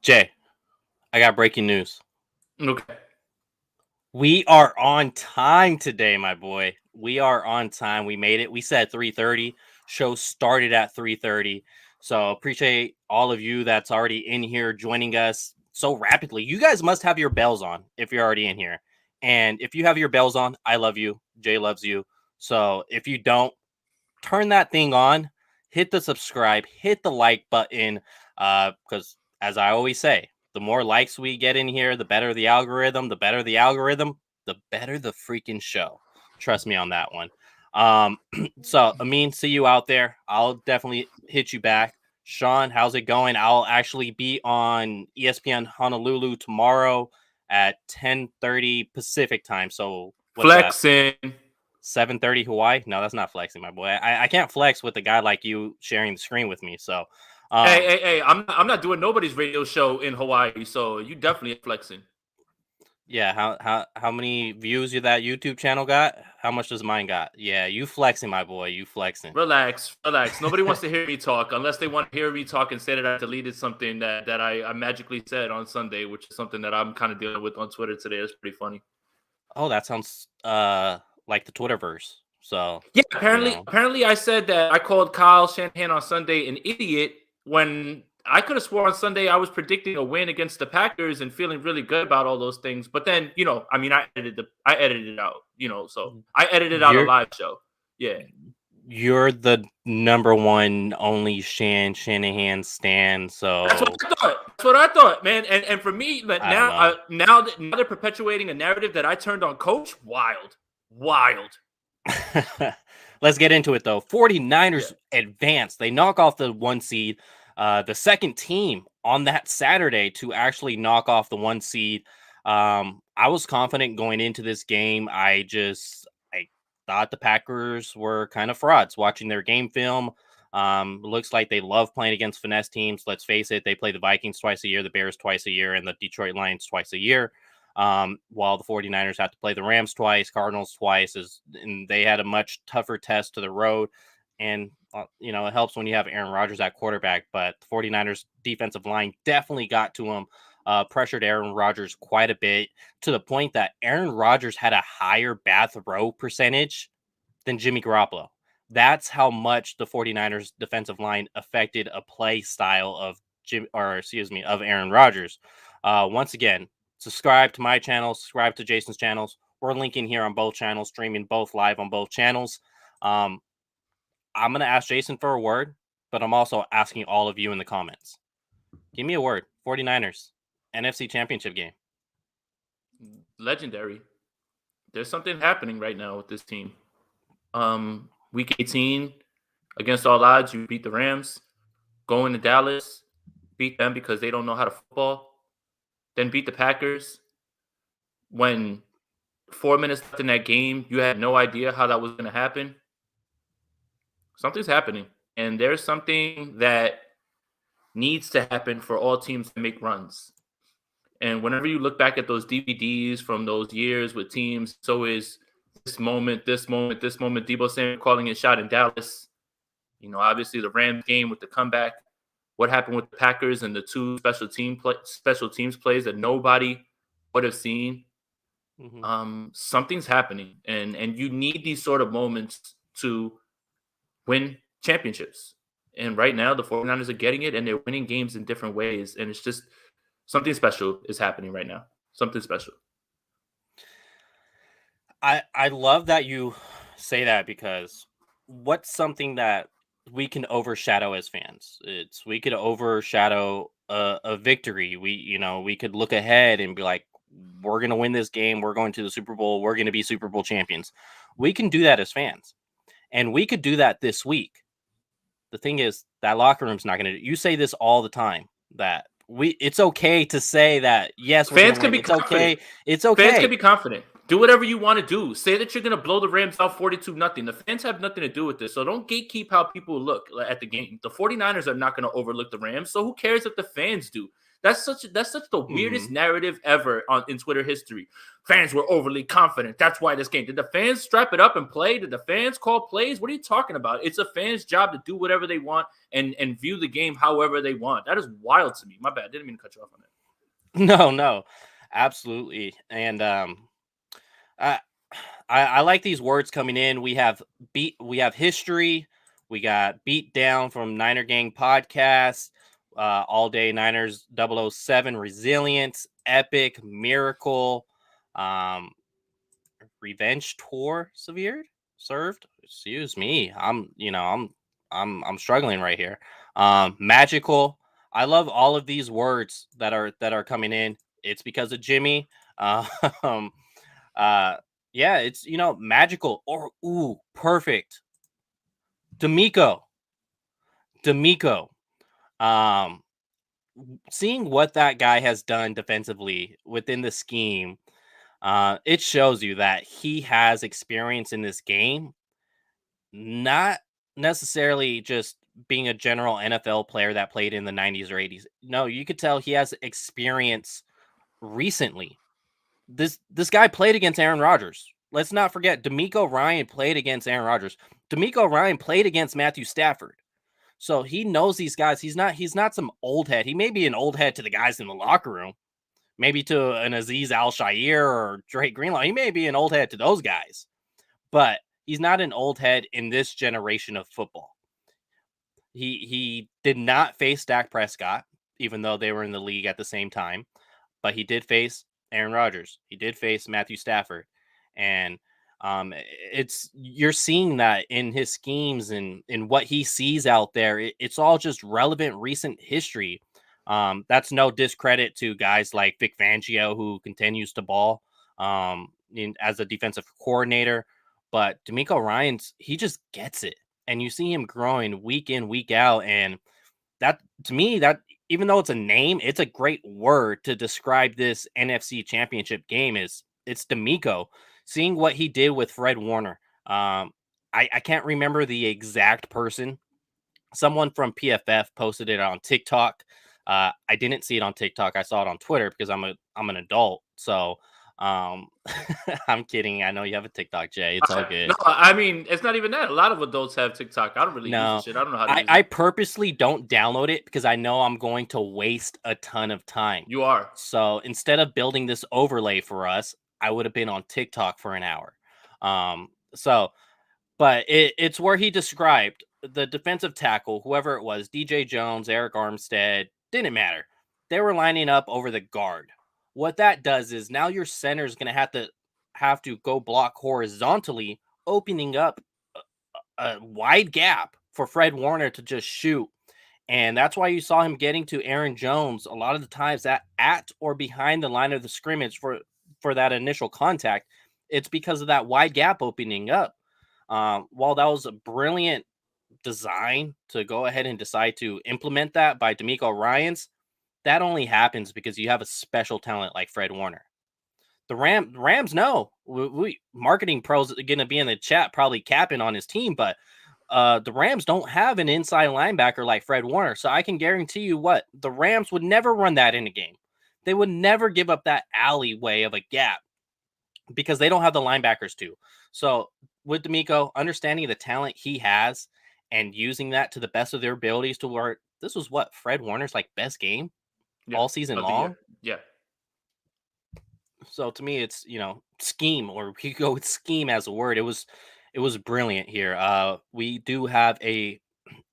Jay, I got breaking news. Okay. We are on time today, my boy. We are on time. We made it. We said 3:30. Show started at 3:30. So appreciate all of you that's already in here joining us so rapidly. You guys must have your bells on if you're already in here. And if you have your bells on, I love you. Jay loves you. So if you don't, turn that thing on, hit the subscribe, hit the like button, because as I always say, the more likes we get in here, the better the algorithm. The better the algorithm, the better the freaking show. Trust me on that one. So Amin, see you out there. I'll definitely hit you back. Sean, how's it going? I'll actually be on ESPN Honolulu tomorrow at 10:30 Pacific time. So what is that? Flexing. 7:30 Hawaii? No, that's not flexing, my boy. I can't flex with a guy like you sharing the screen with me. So, Hey, I'm not doing nobody's radio show in Hawaii, so you definitely flexing. yeah. How many views that YouTube channel got? How much does mine got? Yeah, you flexing, my boy. You flexing. Relax. Nobody wants to hear me talk unless they want to hear me talk and say that I deleted something that I magically said on Sunday, which is something that I'm kind of dealing with on Twitter today. It's pretty funny. Oh, that sounds like the Twitterverse. So yeah, apparently I said that I called Kyle Shanahan on Sunday an idiot when I could have swore on Sunday I was predicting a win against the Packers and feeling really good about all those things. But then, I edited it out, so I edited out a live show. Yeah. You're the number one only Shanahan stan. So that's what I thought, man. And for me, now they're perpetuating a narrative that I turned on Coach. Wild. Let's get into it, though. 49ers advance. They knock off the 1 seed, the second team on that Saturday to actually knock off the 1 seed. I was confident going into this game. I thought the Packers were kind of frauds. Watching their game film, looks like they love playing against finesse teams. Let's face it, they play the Vikings twice a year, the Bears twice a year, and the Detroit Lions twice a year. While the 49ers have to play the Rams twice, Cardinals twice, and they had a much tougher test to the road. And, it helps when you have Aaron Rodgers at quarterback, but the 49ers defensive line definitely got to him, pressured Aaron Rodgers quite a bit to the point that Aaron Rodgers had a higher bath row percentage than Jimmy Garoppolo. That's how much the 49ers defensive line affected a play style of Aaron Rodgers. Once again, subscribe to my channel, subscribe to Jason's channels. We're linking here on both channels, streaming both live on both channels. I'm going to ask Jason for a word, but I'm also asking all of you in the comments. Give me a word. 49ers, NFC Championship game. Legendary. There's something happening right now with this team. Week 18, against all odds, you beat the Rams. Go into Dallas, beat them because they don't know how to football. Then beat the Packers. When 4 minutes left in that game, you had no idea how that was going to happen. Something's happening. And there's something that needs to happen for all teams to make runs. And whenever you look back at those DVDs from those years with teams, so is this moment, Deebo Samuel calling his shot in Dallas. Obviously the Rams game with the comeback. What happened with the Packers and the two special teams plays that nobody would have seen. Mm-hmm. Something's happening, and you need these sort of moments to win championships. And right now, the 49ers are getting it, and they're winning games in different ways. And it's just something special is happening right now. Something special. I love that you say that, because what's something that we can overshadow as fans? We could overshadow a victory. We could look ahead and be like, we're going to win this game. We're going to the Super Bowl. We're going to be Super Bowl champions. We can do that as fans. And we could do that this week. The thing is, that locker room's not going to. You say this all the time, that it's okay to say that, yes, fans can be it's confident. Okay. It's okay. Fans can be confident. Do whatever you want to do. Say that you're going to blow the Rams out 42-0. The fans have nothing to do with this. So don't gatekeep how people look at the game. The 49ers are not going to overlook the Rams. So who cares if the fans do? That's such the weirdest narrative ever in Twitter history. Fans were overly confident. That's why this game. Did the fans strap it up and play? Did the fans call plays? What are you talking about? It's a fan's job to do whatever they want and view the game however they want. That is wild to me. My bad. Didn't mean to cut you off on that. No, absolutely. And I like these words coming in. We have history. We got beat down from Niner Gang podcast. All Day Niners 007, resilience, epic, miracle, revenge tour, served. Excuse me. I'm struggling right here. Magical. I love all of these words that are coming in. It's because of Jimmy. Yeah, it's magical or perfect. DeMeco. Seeing what that guy has done defensively within the scheme, it shows you that he has experience in this game, not necessarily just being a general NFL player that played in the 90s or 80s. No, you could tell he has experience recently. This guy played against Aaron Rodgers. Let's not forget, DeMeco Ryan played against Aaron Rodgers. DeMeco Ryan played against Matthew Stafford. So he knows these guys. He's not some old head. He may be an old head to the guys in the locker room, maybe to an Aziz Al-Shaair or Drake Greenlaw. He may be an old head to those guys, but he's not an old head in this generation of football. He did not face Dak Prescott, even though they were in the league at the same time, but he did face Aaron Rodgers. He did face Matthew Stafford, and you're seeing that in his schemes and in what he sees out there. It's all just relevant recent history. That's no discredit to guys like Vic Fangio, who continues to ball as a defensive coordinator, but DeMeco Ryans, he just gets it, and you see him growing week in, week out. And that, to me, that even though it's a name, it's a great word to describe this NFC Championship game. It's DeMeco. Seeing what he did with Fred Warner. I can't remember the exact person. Someone from PFF posted it on TikTok. I didn't see it on TikTok. I saw it on Twitter because I'm an adult. So I'm kidding. I know you have a TikTok, Jay. It's all good. No, I mean, it's not even that. A lot of adults have TikTok. I don't really use this shit. I don't know how to use it. I purposely don't download it because I know I'm going to waste a ton of time. You are. So instead of building this overlay for us, I would have been on TikTok for an hour. But it's where he described the defensive tackle, whoever it was, DJ Jones, Eric Armstead, didn't matter. They were lining up over the guard. What that does is now your center is going to have to go block horizontally, opening up a wide gap for Fred Warner to just shoot. And that's why you saw him getting to Aaron Jones a lot of the times at or behind the line of the scrimmage for that initial contact. It's because of that wide gap opening up. While that was a brilliant design to go ahead and decide to implement that by DeMeco Ryans, that only happens because you have a special talent like Fred Warner. The Rams know. We marketing pros are going to be in the chat probably capping on his team, but the Rams don't have an inside linebacker like Fred Warner. So I can guarantee you what, the Rams would never run that in a game. They would never give up that alleyway of a gap because they don't have the linebackers to. So with DeMeco, understanding the talent he has and using that to the best of their abilities to where this was what Fred Warner's like best game all season long. Yeah. So to me, it's, scheme, or we go with scheme as a word. It was brilliant here. We do have a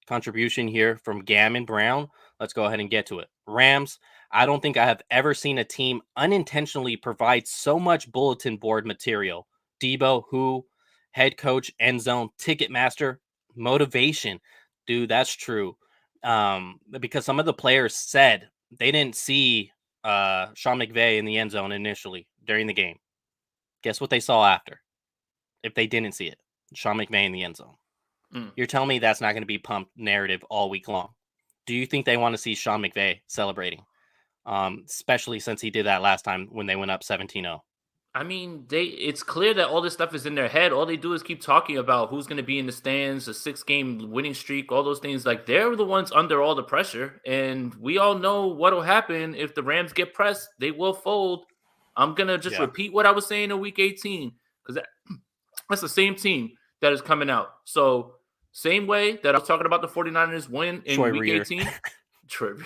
contribution here from Gammon Brown. Let's go ahead and get to it. Rams, I don't think I have ever seen a team unintentionally provide so much bulletin board material. Deebo, who, head coach, end zone, ticket master, motivation. Dude, that's true. Because some of the players said they didn't see Sean McVay in the end zone initially during the game. Guess what they saw after? If they didn't see it, Sean McVay in the end zone. You're telling me that's not going to be pumped narrative all week long? Do you think they want to see Sean McVay celebrating? Especially since he did that last time when they went up 17-0. I mean, it's clear that all this stuff is in their head. All they do is keep talking about who's going to be in the stands, a 6-game winning streak, all those things. Like, they're the ones under all the pressure. And we all know what'll happen if the Rams get pressed. They will fold. I'm going to just Yeah. repeat what I was saying in week 18 because that's the same team that is coming out. So, same way that I was talking about the 49ers win in Troy week Reader. 18. Troy Reader.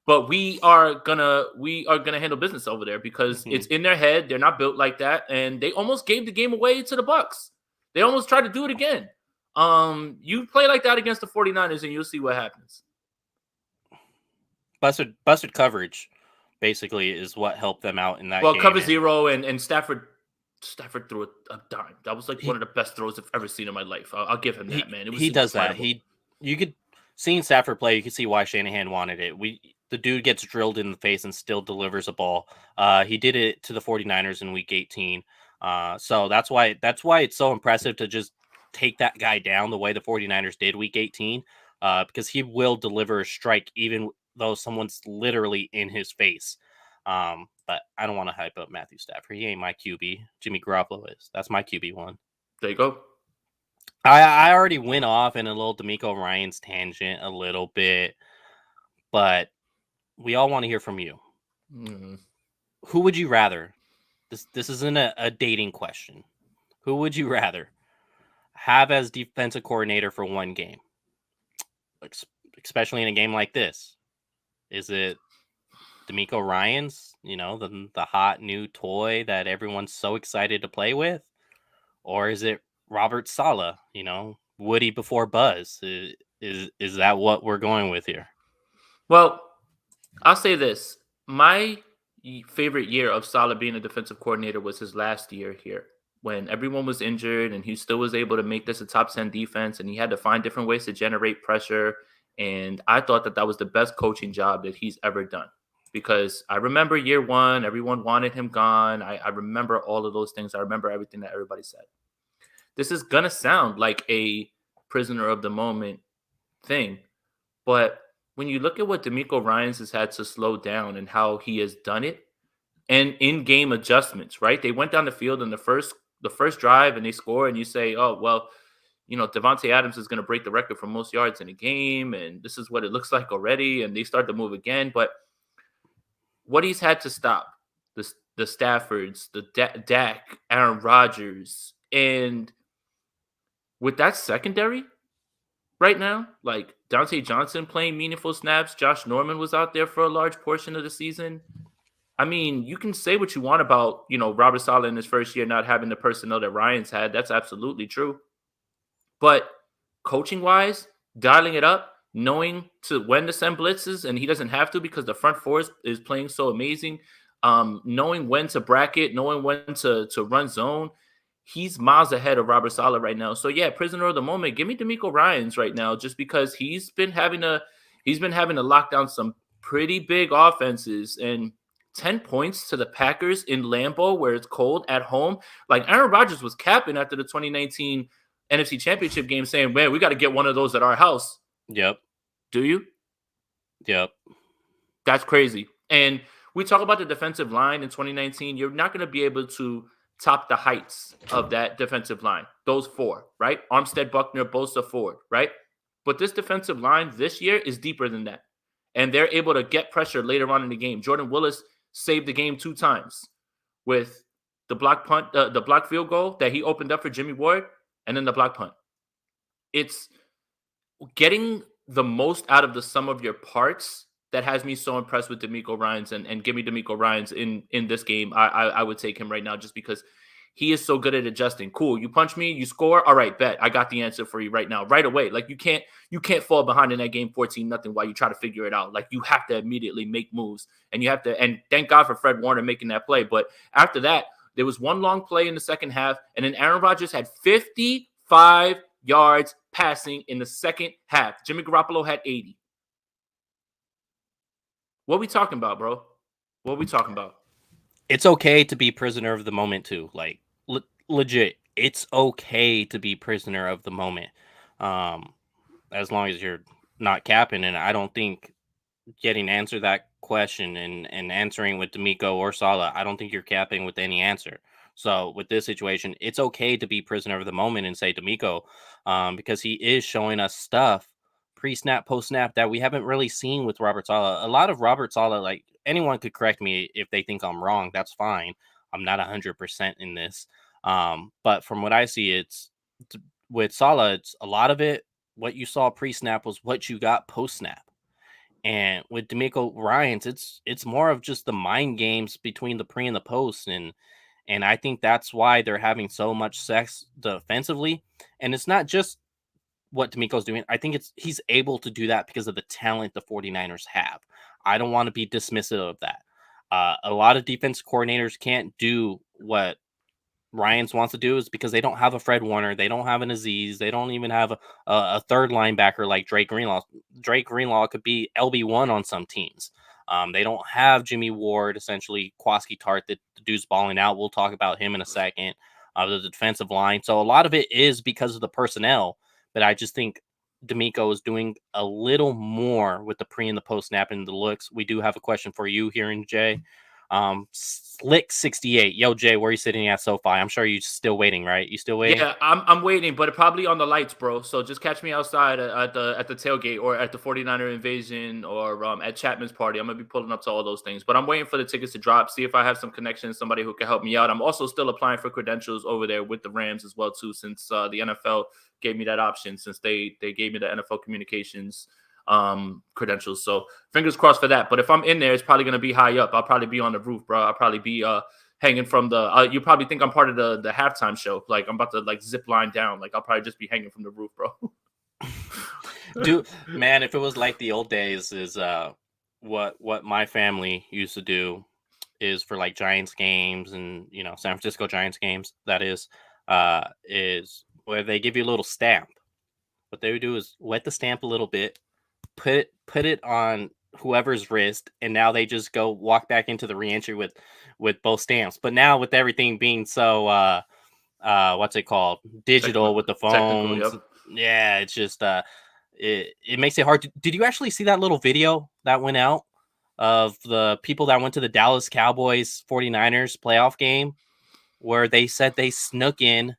But we are gonna handle business over there because it's in their head. They're not built like that, and they almost gave the game away to the Bucks. They almost tried to do it again. You play like that against the 49ers, and you'll see what happens. Busted coverage, basically, is what helped them out in that game. Well, cover zero and Stafford threw a dime. That was like one of the best throws I've ever seen in my life. I'll give him that, man. He does that. You could seeing Stafford play, you could see why Shanahan wanted it. The dude gets drilled in the face and still delivers a ball. He did it to the 49ers in week 18. So that's why it's so impressive to just take that guy down the way the 49ers did week 18. Because he will deliver a strike even though someone's literally in his face. But I don't want to hype up Matthew Stafford. He ain't my QB. Jimmy Garoppolo is. That's my QB1. There you go. I already went off in a little DeMeco Ryans tangent a little bit, but we all want to hear from you. Mm-hmm. Who would you rather? This isn't a dating question. Who would you rather have as defensive coordinator for one game? Especially in a game like this. Is it DeMeco Ryans, the hot new toy that everyone's so excited to play with? Or is it Robert Saleh, Woody before Buzz? Is that what we're going with here? Well, I'll say this. My favorite year of Saleh being a defensive coordinator was his last year here when everyone was injured and he still was able to make this a top 10 defense and he had to find different ways to generate pressure. And I thought that was the best coaching job that he's ever done because I remember year one, everyone wanted him gone. I remember all of those things. I remember everything that everybody said. This is going to sound like a prisoner of the moment thing, but when you look at what DeMeco Ryans has had to slow down and how he has done it and in-game adjustments, right? They went down the field in the first drive and they score and you say, oh, well, Devontae Adams is going to break the record for most yards in a game and this is what it looks like already. And they start to move again. But what he's had to stop, the Staffords, the Dak, Aaron Rodgers, and with that secondary right now, like Dante Johnson playing meaningful snaps, Josh Norman was out there for a large portion of the season. I mean, you can say what you want about, Robert Saleh in his first year not having the personnel that Ryans had. That's absolutely true. But coaching-wise, dialing it up, knowing when to send blitzes, and he doesn't have to because the front four is playing so amazing, knowing when to bracket, knowing when to run zone, he's miles ahead of Robert Saleh right now. So yeah, prisoner of the moment. Give me DeMeco Ryans right now, just because he's been having to lock down some pretty big offenses and 10 points to the Packers in Lambeau where it's cold at home. Like Aaron Rodgers was capping after the 2019 NFC Championship game, saying, "Man, we got to get one of those at our house." Yep. Do you? Yep. That's crazy. And we talk about the defensive line in 2019. You're not going to be able to top the heights of that defensive line. Those four, right? Armstead, Buckner, Bosa, Ford, right? But this defensive line this year is deeper than that. And they're able to get pressure later on in the game. Jordan Willis saved the game 2 times with the block punt, the block field goal that he opened up for Jimmy Ward, and then the block punt. It's getting the most out of the sum of your parts that has me so impressed with DeMeco Ryans and give me DeMeco Ryans in this game. I would take him right now just because he is so good at adjusting. Cool. You punch me, you score. All right, bet. I got the answer for you right now, right away. Like you can't fall behind in that game 14-0 while you try to figure it out. Like you have to immediately make moves and you have to, and thank God for Fred Warner making that play. But after that, there was one long play in the second half and then Aaron Rodgers had 55 yards passing in the second half. Jimmy Garoppolo had 80. What are we talking about, bro? What are we talking about? It's okay to be prisoner of the moment too. Like legit, it's okay to be prisoner of the moment. As long as you're not capping. And I don't think getting answer that question and answering with DeMeco or Saleh, I don't think you're capping with any answer. So with this situation, it's okay to be prisoner of the moment and say DeMeco, because he is showing us stuff pre-snap, post-snap that we haven't really seen with Robert Saleh. A lot of Robert Saleh, like anyone could correct me if they think I'm wrong. That's fine. I'm not 100% in this. But from what I see, with Saleh, it's a lot of it. What you saw pre-snap was what you got post-snap. And with DeMeco Ryans, it's more of just the mind games between the pre and the post, and I think that's why they're having so much success defensively. And it's not just what DeMeco's doing. I think he's able to do that because of the talent the 49ers have. I don't want to be dismissive of that. A lot of defense coordinators can't do what Ryans wants to do is because they don't have a Fred Warner, they don't have an Aziz, they don't even have a third linebacker like Drake Greenlaw. Drake Greenlaw could be LB1 on some teams. They don't have Jimmy Ward, essentially Jaquiski Tartt, the dude's balling out. We'll talk about him in a second. The defensive line. So a lot of it is because of the personnel, but I just think DeMeco is doing a little more with the pre and the post snap and the looks. We do have a question for you here in Jay. Slick 68. Yo, Jay, where are you sitting at SoFi? I'm sure you're still waiting, right? You still waiting? Yeah, I'm waiting, but probably on the lights, bro. So just catch me outside at the tailgate or at the 49er invasion or at Chapman's party. I'm gonna be pulling up to all those things. But I'm waiting for the tickets to drop, see if I have some connections, somebody who can help me out. I'm also still applying for credentials over there with the Rams as well, too, since the NFL gave me that option, since they gave me the NFL communications credentials. So fingers crossed for that. But if I'm in there, it's probably gonna be high up. I'll probably be on the roof, bro. I'll probably be hanging from the you probably think I'm part of the halftime show, like I'm about to like zip line down, like I'll probably just be hanging from the roof, bro. Dude, man, if it was like the old days, is what my family used to do is for like Giants games and San Francisco Giants games, that is where they give you a little stamp. What they would do is wet the stamp a little bit, put it on whoever's wrist, and now they just go walk back into the reentry with both stamps. But now with everything being so what's it called, digital, with the phones, yep. Yeah, it's just it makes it hard did you actually see that little video that went out of the people that went to the Dallas Cowboys 49ers playoff game where they said they snuck in,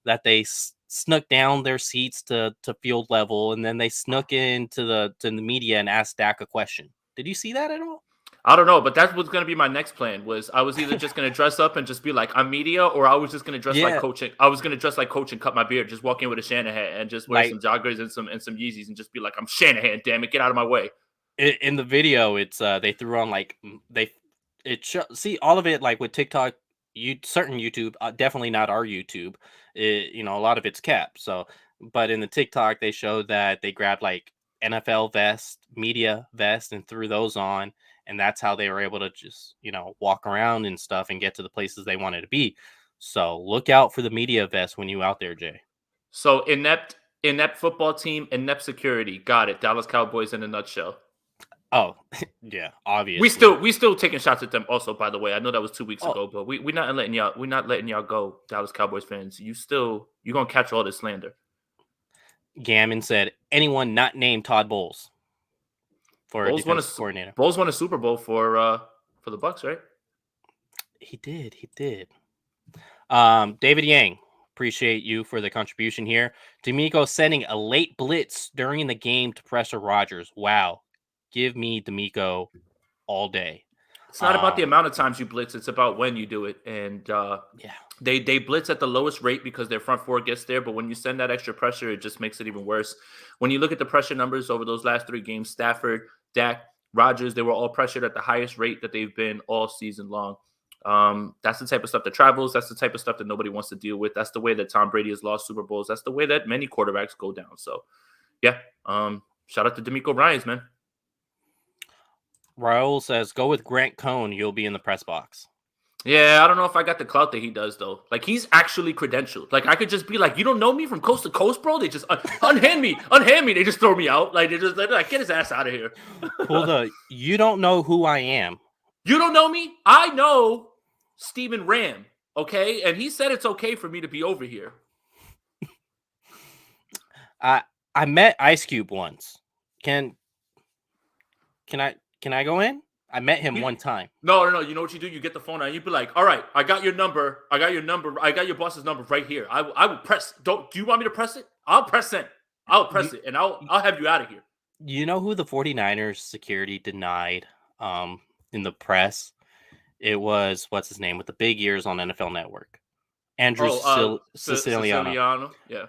that they snuck down their seats to field level, and then they snuck into the media and asked Dak a question? Did you see that at all? I don't know, but that was going to be my next plan. Was I was either just going to dress up and just be like I'm media, or I was just going to dress like coach. I was going to dress like coach and cut my beard, just walk in with a Shanahan and just wear some joggers and some Yeezys and just be like, I'm Shanahan, damn it, get out of my way. In the video, it's they threw on like see all of it like with TikTok, certain YouTube, definitely not our YouTube. A lot of it's capped. So, but in the TikTok, they showed that they grabbed like NFL vest, media vest, and threw those on, and that's how they were able to just walk around and stuff and get to the places they wanted to be. So look out for the media vest when you out there, Jay. So inept football team, inept security. Got it. Dallas Cowboys in a nutshell. Oh, yeah, obviously. We still taking shots at them also, by the way. I know that was 2 weeks ago, but we're not letting y'all go, Dallas Cowboys fans. You're gonna catch all this slander. Gammon said anyone not named Todd Bowles for a defensive coordinator. Bowles won a Super Bowl for the Bucs, right? He did. David Yang, appreciate you for the contribution here. DeMeco sending a late blitz during the game to pressure Rodgers. Wow. Give me DeMeco all day. It's not about the amount of times you blitz; it's about when you do it. And they blitz at the lowest rate because their front four gets there. But when you send that extra pressure, it just makes it even worse. When you look at the pressure numbers over those last 3 games, Stafford, Dak, Rodgers, they were all pressured at the highest rate that they've been all season long. That's the type of stuff that travels. That's the type of stuff that nobody wants to deal with. That's the way that Tom Brady has lost Super Bowls. That's the way that many quarterbacks go down. So, yeah, shout out to DeMeco Ryans, man. Raul says, go with Grant Cohn. You'll be in the press box. Yeah, I don't know if I got the clout that he does, though. Like, he's actually credentialed. Like, I could just be like, you don't know me from coast to coast, bro? They just unhand me. They just throw me out. Like, they're like, get his ass out of here. Well, you don't know who I am. You don't know me? I know Stephen Ram, okay? And he said it's okay for me to be over here. I met Ice Cube once. Can I go in? I met him one time. No. You know what you do? You get the phone out. You be like, all right, I got your number. I got your boss's number right here. I will press. Do you want me to press it? I'll press it. I'll press it, and I'll have you out of here. You know who the 49ers security denied in the press? It was, what's his name, with the big ears on NFL Network. Andrew Siciliano. Yeah.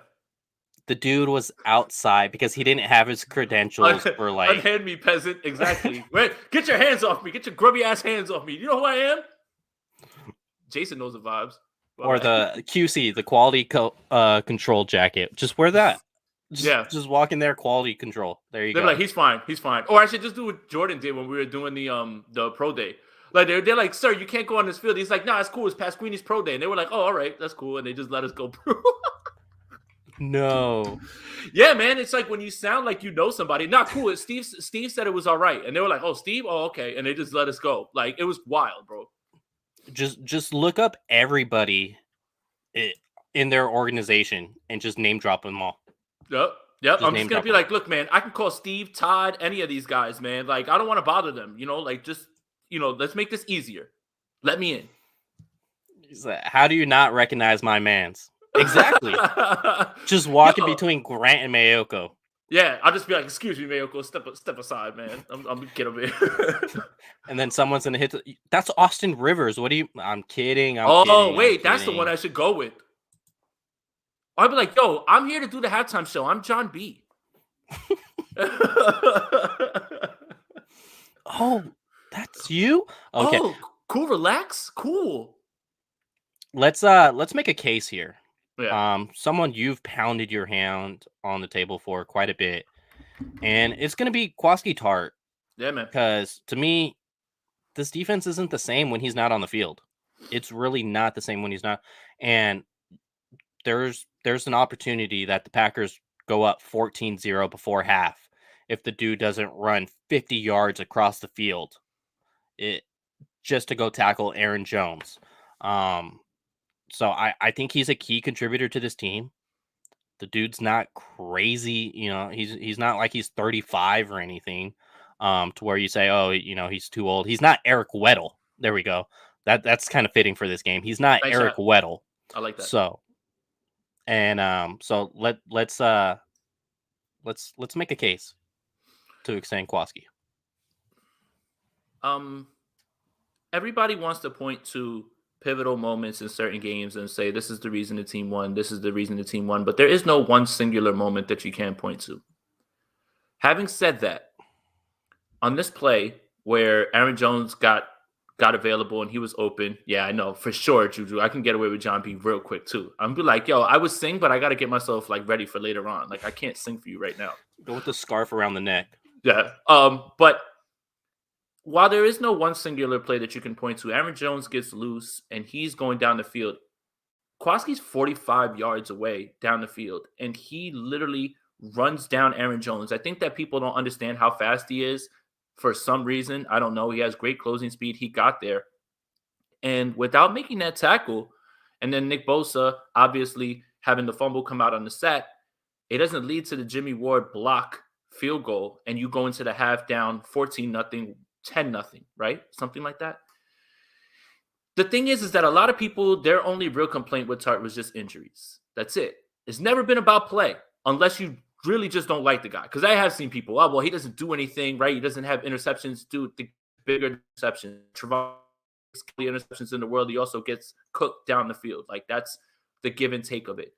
The dude was outside because he didn't have his credentials for like... Unhand me, peasant. Exactly. Wait, get your hands off me. Get your grubby ass hands off me. You know who I am? Jason knows the vibes. Or the QC, the quality control jacket. Just wear that. Just walk in there, quality control. There you go. They're like, he's fine. Or I should just do what Jordan did when we were doing the pro day. Like they're like, sir, you can't go on this field. He's like, nah, it's cool. It's Pasquini's pro day. And they were like, oh, all right, that's cool. And they just let us go. No. Yeah, man. It's like when you sound like you know somebody. Not cool. Steve said it was all right. And they were like, oh, Steve? Oh, okay. And they just let us go. Like, it was wild, bro. Just look up everybody in their organization and just name drop them all. Yep. I'm just going to be like, look, man, I can call Steve, Todd, any of these guys, man. Like, I don't want to bother them. You know, like, just, let's make this easier. Let me in. He's like, how do you not recognize my mans? Exactly. Just walking between Grant and Mayoko. Yeah, I'll just be like, excuse me, Mayoko, step aside, man. I'm gonna get over here. And then someone's gonna hit that's Austin Rivers. What do you... I'm kidding. That's the one I should go with. I'd be like, yo, I'm here to do the halftime show. I'm John B. Oh, that's you? Okay. Oh, cool, relax. Cool. Let's make a case here. Yeah. Someone you've pounded your hand on the table for quite a bit, and it's gonna be Jaquiski Tartt. Yeah, man. Because to me, this defense isn't the same when he's not on the field. It's really not the same when he's not. And there's an opportunity that the Packers go up 14-0 before half if the dude doesn't run 50 yards across the field, just to go tackle Aaron Jones. So I think he's a key contributor to this team. The dude's not crazy, he's not like he's 35 or anything, to where you say, oh, he's too old. He's not Eric Weddle. There we go. That's kind of fitting for this game. He's not Eric Weddle. I like that. So, and so let's make a case to extend Jaquiski. Everybody wants to point to pivotal moments in certain games and say, this is the reason the team won. This is the reason the team won. But there is no one singular moment that you can point to. Having said that, on this play where Aaron Jones got available and he was open, yeah, I know for sure, Juju, I can get away with John B real quick too. I'm be like, yo, I would sing, but I got to get myself like ready for later on. Like I can't sing for you right now. Go with the scarf around the neck. Yeah. But while there is no one singular play that you can point to, Aaron Jones gets loose and he's going down the field. Jaquiski's 45 yards away down the field, and he literally runs down Aaron Jones. I think that people don't understand how fast he is for some reason. I don't know. He has great closing speed. He got there. And without making that tackle, and then Nick Bosa obviously having the fumble come out on the sack, it doesn't lead to the Jimmy Ward block field goal, and you go into the half down 14-0. 10-0, right? Something like that. The thing is that a lot of people, their only real complaint with Tartt was just injuries. That's it. It's never been about play, unless you really just don't like the guy. Because I have seen people, oh, well, he doesn't do anything, right? He doesn't have interceptions, do the bigger interceptions. Trevon interceptions in the world. He also gets cooked down the field. Like, that's the give and take of it.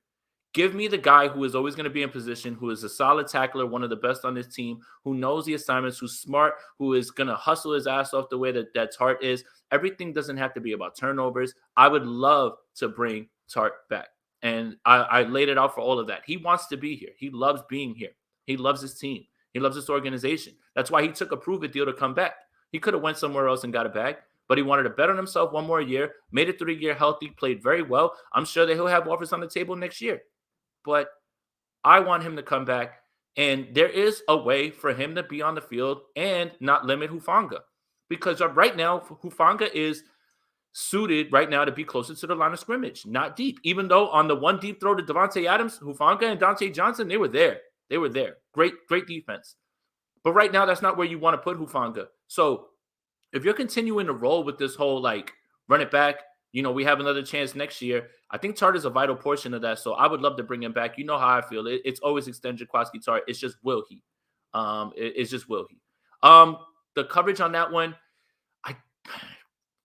Give me the guy who is always going to be in position, who is a solid tackler, one of the best on this team, who knows the assignments, who's smart, who is going to hustle his ass off the way that Tartt is. Everything doesn't have to be about turnovers. I would love to bring Tartt back. And I laid it out for all of that. He wants to be here. He loves being here. He loves his team. He loves this organization. That's why he took a prove-it deal to come back. He could have went somewhere else and got it back, but he wanted to bet on himself one more year, made it 3 year healthy, played very well. I'm sure that he'll have offers on the table next year. But I want him to come back, and there is a way for him to be on the field and not limit Hufanga, because right now Hufanga is suited right now to be closer to the line of scrimmage, not deep. Even though on the one deep throw to Devontae Adams, Hufanga and Dante Johnson, they were there. They were there. Great defense. But right now, that's not where you want to put Hufanga. So if you're continuing to roll with this whole like run it back, we have another chance next year. I think Tartt is a vital portion of that. So I would love to bring him back. You know how I feel. It's always extend Jaquiski Tartt. It's just will he? It's just will he? The coverage on that one, I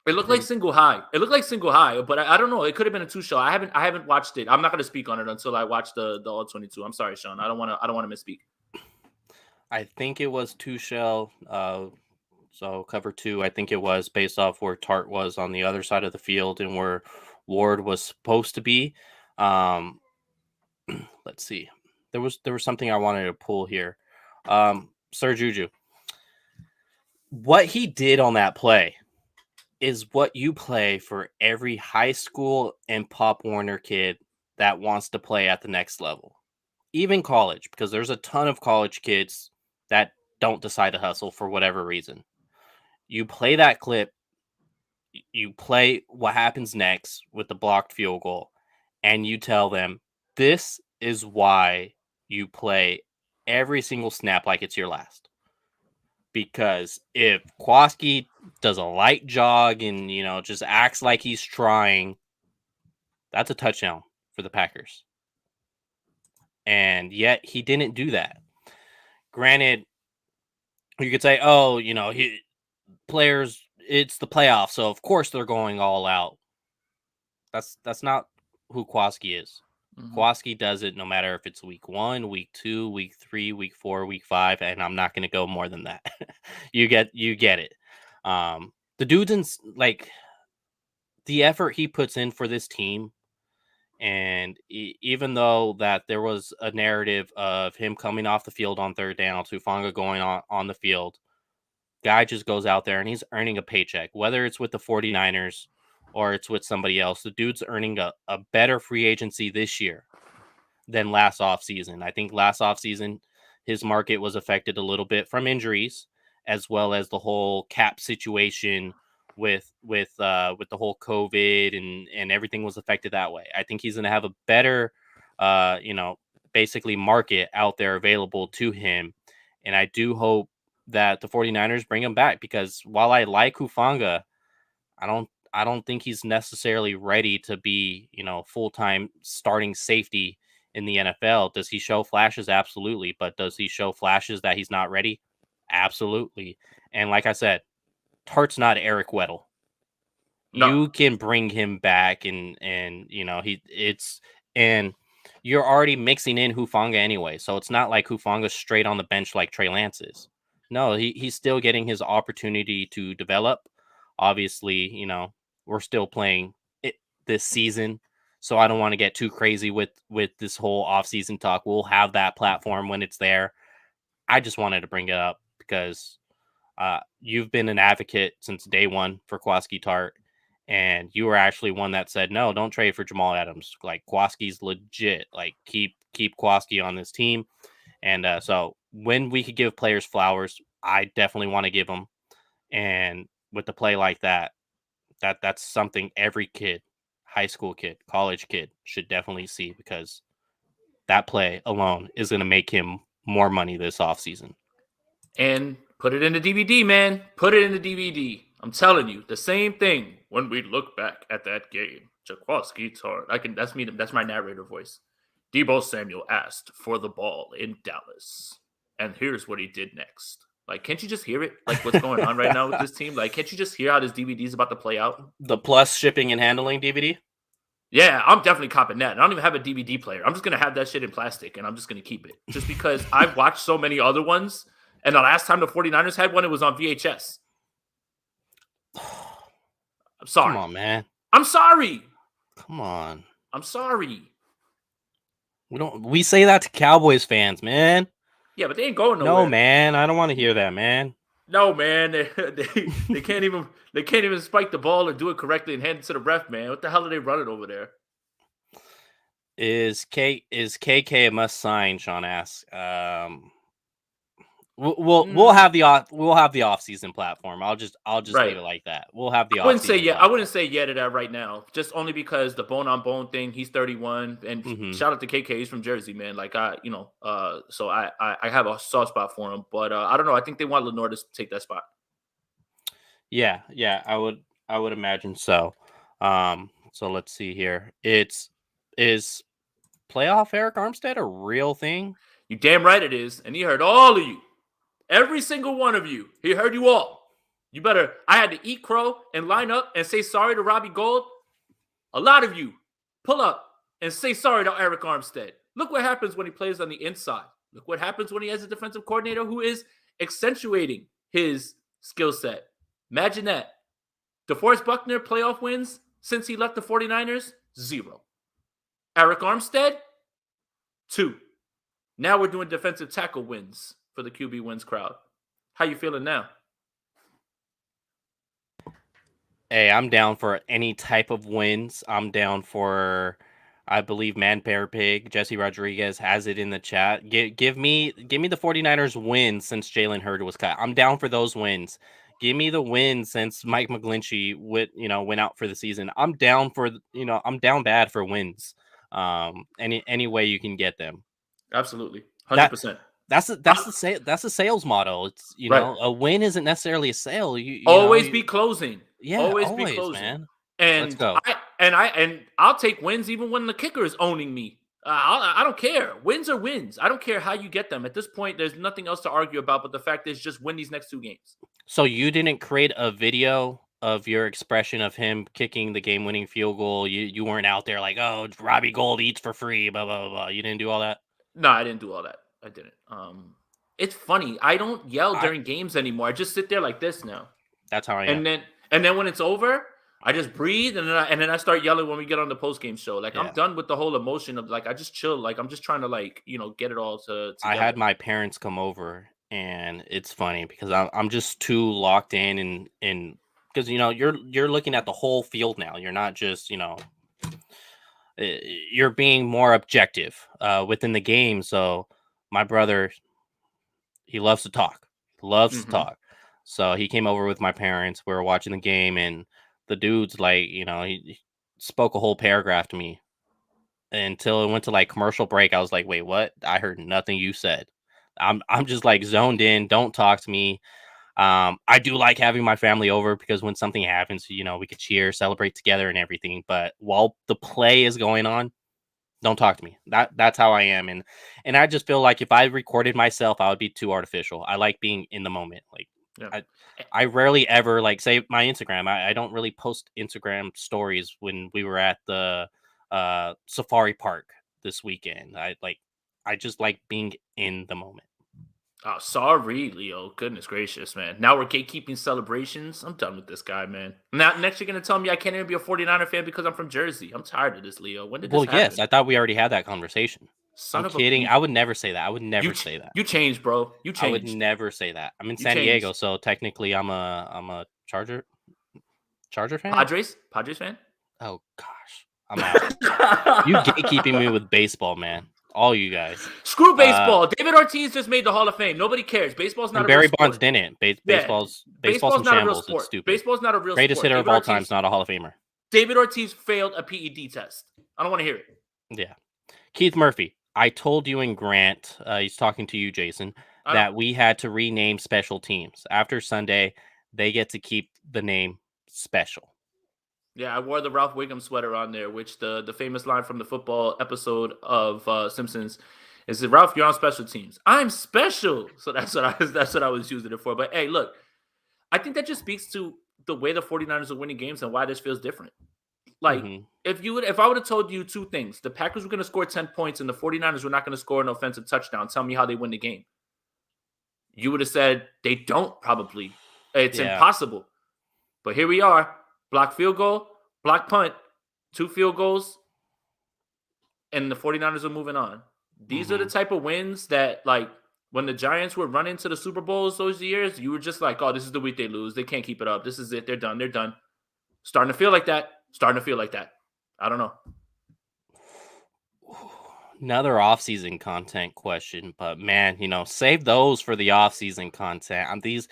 it looked like single high. It looked like single high, but I don't know. It could have been a 2-shell. I haven't watched it. I'm not going to speak on it until I watch the all 22. I'm sorry, Sean. I don't want to misspeak. I think it was 2-shell. So cover 2, I think it was based off where Tartt was on the other side of the field and where Ward was supposed to be. Let's see. There was something I wanted to pull here. Sir Juju. What he did on that play is what you play for every high school and Pop Warner kid that wants to play at the next level. Even college, because there's a ton of college kids that don't decide to hustle for whatever reason. You play that clip, you play what happens next with the blocked field goal, and you tell them, this is why you play every single snap like it's your last. Because if Jaquiski does a light jog and, just acts like he's trying, that's a touchdown for the Packers. And yet he didn't do that. Granted, you could say, players, it's the playoffs, so of course they're going all out. That's not who Jaquiski is. Jaquiski does it no matter if it's week 1, week 2, week 3, week 4, week 5, and I'm not going to go more than that. You get it. The dude's like the effort he puts in for this team, and even though that there was a narrative of him coming off the field on third down, Hufanga going on the field, guy just goes out there and he's earning a paycheck, whether it's with the 49ers or it's with somebody else. The dude's earning a better free agency this year than last offseason. I think last offseason, his market was affected a little bit from injuries, as well as the whole cap situation with the whole COVID and everything was affected that way. I think he's going to have a better, basically market out there available to him. And I do hope that the 49ers bring him back, because while I like Hufanga, I don't think he's necessarily ready to be, full-time starting safety in the NFL. Does he show flashes? Absolutely. But does he show flashes that he's not ready? Absolutely. And like I said, Tartt's not Eric Weddle. No. You can bring him back and you're already mixing in Hufanga anyway. So it's not like Hufanga's straight on the bench like Trey Lance is. No, he's still getting his opportunity to develop. Obviously, we're still playing it this season, so I don't want to get too crazy with this whole offseason talk. We'll have that platform when it's there. I just wanted to bring it up because you've been an advocate since day one for Jaquiski Tartt, and you were actually one that said, no, don't trade for Jamal Adams. Like, Jaquiski's legit. Like, keep Jaquiski on this team. And so when we could give players flowers, I definitely want to give them. And with the play like that's something every kid, high school kid, college kid should definitely see, because that play alone is going to make him more money this offseason. And put it in the DVD, man. Put it in the DVD. I'm telling you, the same thing when we look back at that game. Jaquiski Tartt. That's me. That's my narrator voice. Deebo Samuel asked for the ball in Dallas, and here's what he did next. Like, can't you just hear it? Like, what's going on right now with this team? Like, can't you just hear how this DVD is about to play out? The plus shipping and handling DVD? Yeah, I'm definitely copping that. I don't even have a DVD player. I'm just going to have that shit in plastic, and I'm just going to keep it. Just because I've watched so many other ones, and the last time the 49ers had one, it was on VHS. I'm sorry. Come on, man. I'm sorry. Come on. I'm sorry. We say that to Cowboys fans, man. Yeah, but they ain't going nowhere. No, man, I don't want to hear that, man. No, man, they can't even spike the ball or do it correctly and hand it to the ref, man. What the hell are they running over there? Is KK a must sign? Sean asks. We'll have the off-season platform. I'll just right. leave it like that. We'll have the. I wouldn't say yeah to that right now. Just only because the bone on bone thing. He's 31, and shout out to KK. He's from Jersey, man. Like so I have a soft spot for him. But I don't know. I think they want Lenore to take that spot. Yeah, I would imagine so. So let's see here. Is playoff Eric Armstead a real thing? You damn right it is. And he heard all of you. Every single one of you. He heard you all. You better. I had to eat crow and line up and say sorry to Robbie Gold. A lot of you pull up and say sorry to Eric Armstead. Look what happens when he plays on the inside. Look what happens when he has a defensive coordinator who is accentuating his skill set. Imagine that. DeForest Buckner playoff wins since he left the 49ers? 0. Eric Armstead? 2. Now we're doing defensive tackle wins for the QB wins crowd. How you feeling now? Hey, I'm down for any type of wins. I'm down for, I believe, Man Bear Pig. Jesse Rodriguez has it in the chat. Give me the 49ers wins since Jalen Hurd was cut. I'm down for those wins. Give me the win since Mike McGlinchey went out for the season. I'm down for I'm down bad for wins. Any way you can get them. Absolutely, 100%. That's the sales model. It's right. A win isn't necessarily a sale. Always be closing. Yeah, always be closing, man. And let's go. I'll take wins even when the kicker is owning me. I don't care. Wins are wins. I don't care how you get them. At this point, there's nothing else to argue about. But the fact is, just win these next 2 games. So you didn't create a video of your expression of him kicking the game-winning field goal. You weren't out there like, oh, Robbie Gold eats for free, blah blah blah. You didn't do all that. No, I didn't do all that. I didn't. It's funny. I don't yell during games anymore. I just sit there like this now. That's how I am. And then when it's over, I just breathe and then I start yelling when we get on the post-game show. Like I'm done with the whole emotion of like I just chill. Like I'm just trying to get it all together. I had my parents come over and it's funny because I'm just too locked in because you're looking at the whole field now. You're not just you're being more objective within the game. So my brother, he loves to talk. To talk. So he came over with my parents. We were watching the game, and the dude's like, he spoke a whole paragraph to me until it went to like commercial break. I was like, wait, what? I heard nothing you said. I'm just like zoned in. Don't talk to me. I do like having my family over because when something happens, we could cheer, celebrate together and everything. But while the play is going on, don't talk to me. That's how I am. And I just feel like if I recorded myself, I would be too artificial. I like being in the moment. Like, I rarely ever say my Instagram. I don't really post Instagram stories when we were at the safari park this weekend. I just like being in the moment. Oh, sorry, Leo. Goodness gracious, man. Now we're gatekeeping celebrations. I'm done with this guy, man. Now, next you're going to tell me I can't even be a 49er fan because I'm from Jersey. I'm tired of this, Leo. When did this happen? Yes, I thought we already had that conversation. I'm kidding. I would never say that. I would never say that. You changed, bro. You changed. I would never say that. I'm in San Diego, so technically I'm a Charger fan? Padres fan? Oh, gosh. I'm out. You gatekeeping me with baseball, man. All you guys. Screw baseball. David Ortiz just made the Hall of Fame. Nobody cares. Baseball's not a real sport. Barry Bonds didn't. Baseball's in shambles. It's stupid. Baseball's not a real Greatest sport. hitter of all time is not a Hall of Famer. David Ortiz failed a PED test. I don't want to hear it. Yeah. Keith Murphy. I told you and Grant, he's talking to you, Jason, that we had to rename special teams. After Sunday, they get to keep the name special. Yeah, I wore the Ralph Wiggum sweater on there, which the famous line from the football episode of Simpsons is that Ralph, you're on special teams. I'm special. So that's what I was using it for. But hey, look, I think that just speaks to the way the 49ers are winning games and why this feels different. Like if I would have told you 2 things, the Packers were going to score 10 points and the 49ers were not going to score an offensive touchdown, tell me how they win the game. You would have said they don't probably. It's impossible. But here we are. Block field goal, block punt, 2 field goals, and the 49ers are moving on. These are the type of wins that, like, when the Giants were running to the Super Bowls those years, you were just like, oh, this is the week they lose. They can't keep it up. This is it. They're done. Starting to feel like that. I don't know. Another off-season content question, but man, save those for the off-season content. These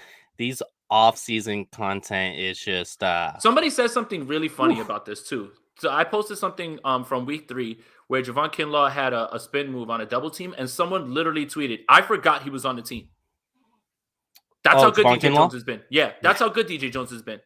off-season content is just somebody said something really funny about this too. So I posted something from week 3 where Javon Kinlaw had a spin move on a double team, and someone literally tweeted, I forgot he was on the team. That's how good Javon DJ Jones Kinlaw? has been. Yeah, that's how good DJ Jones has been.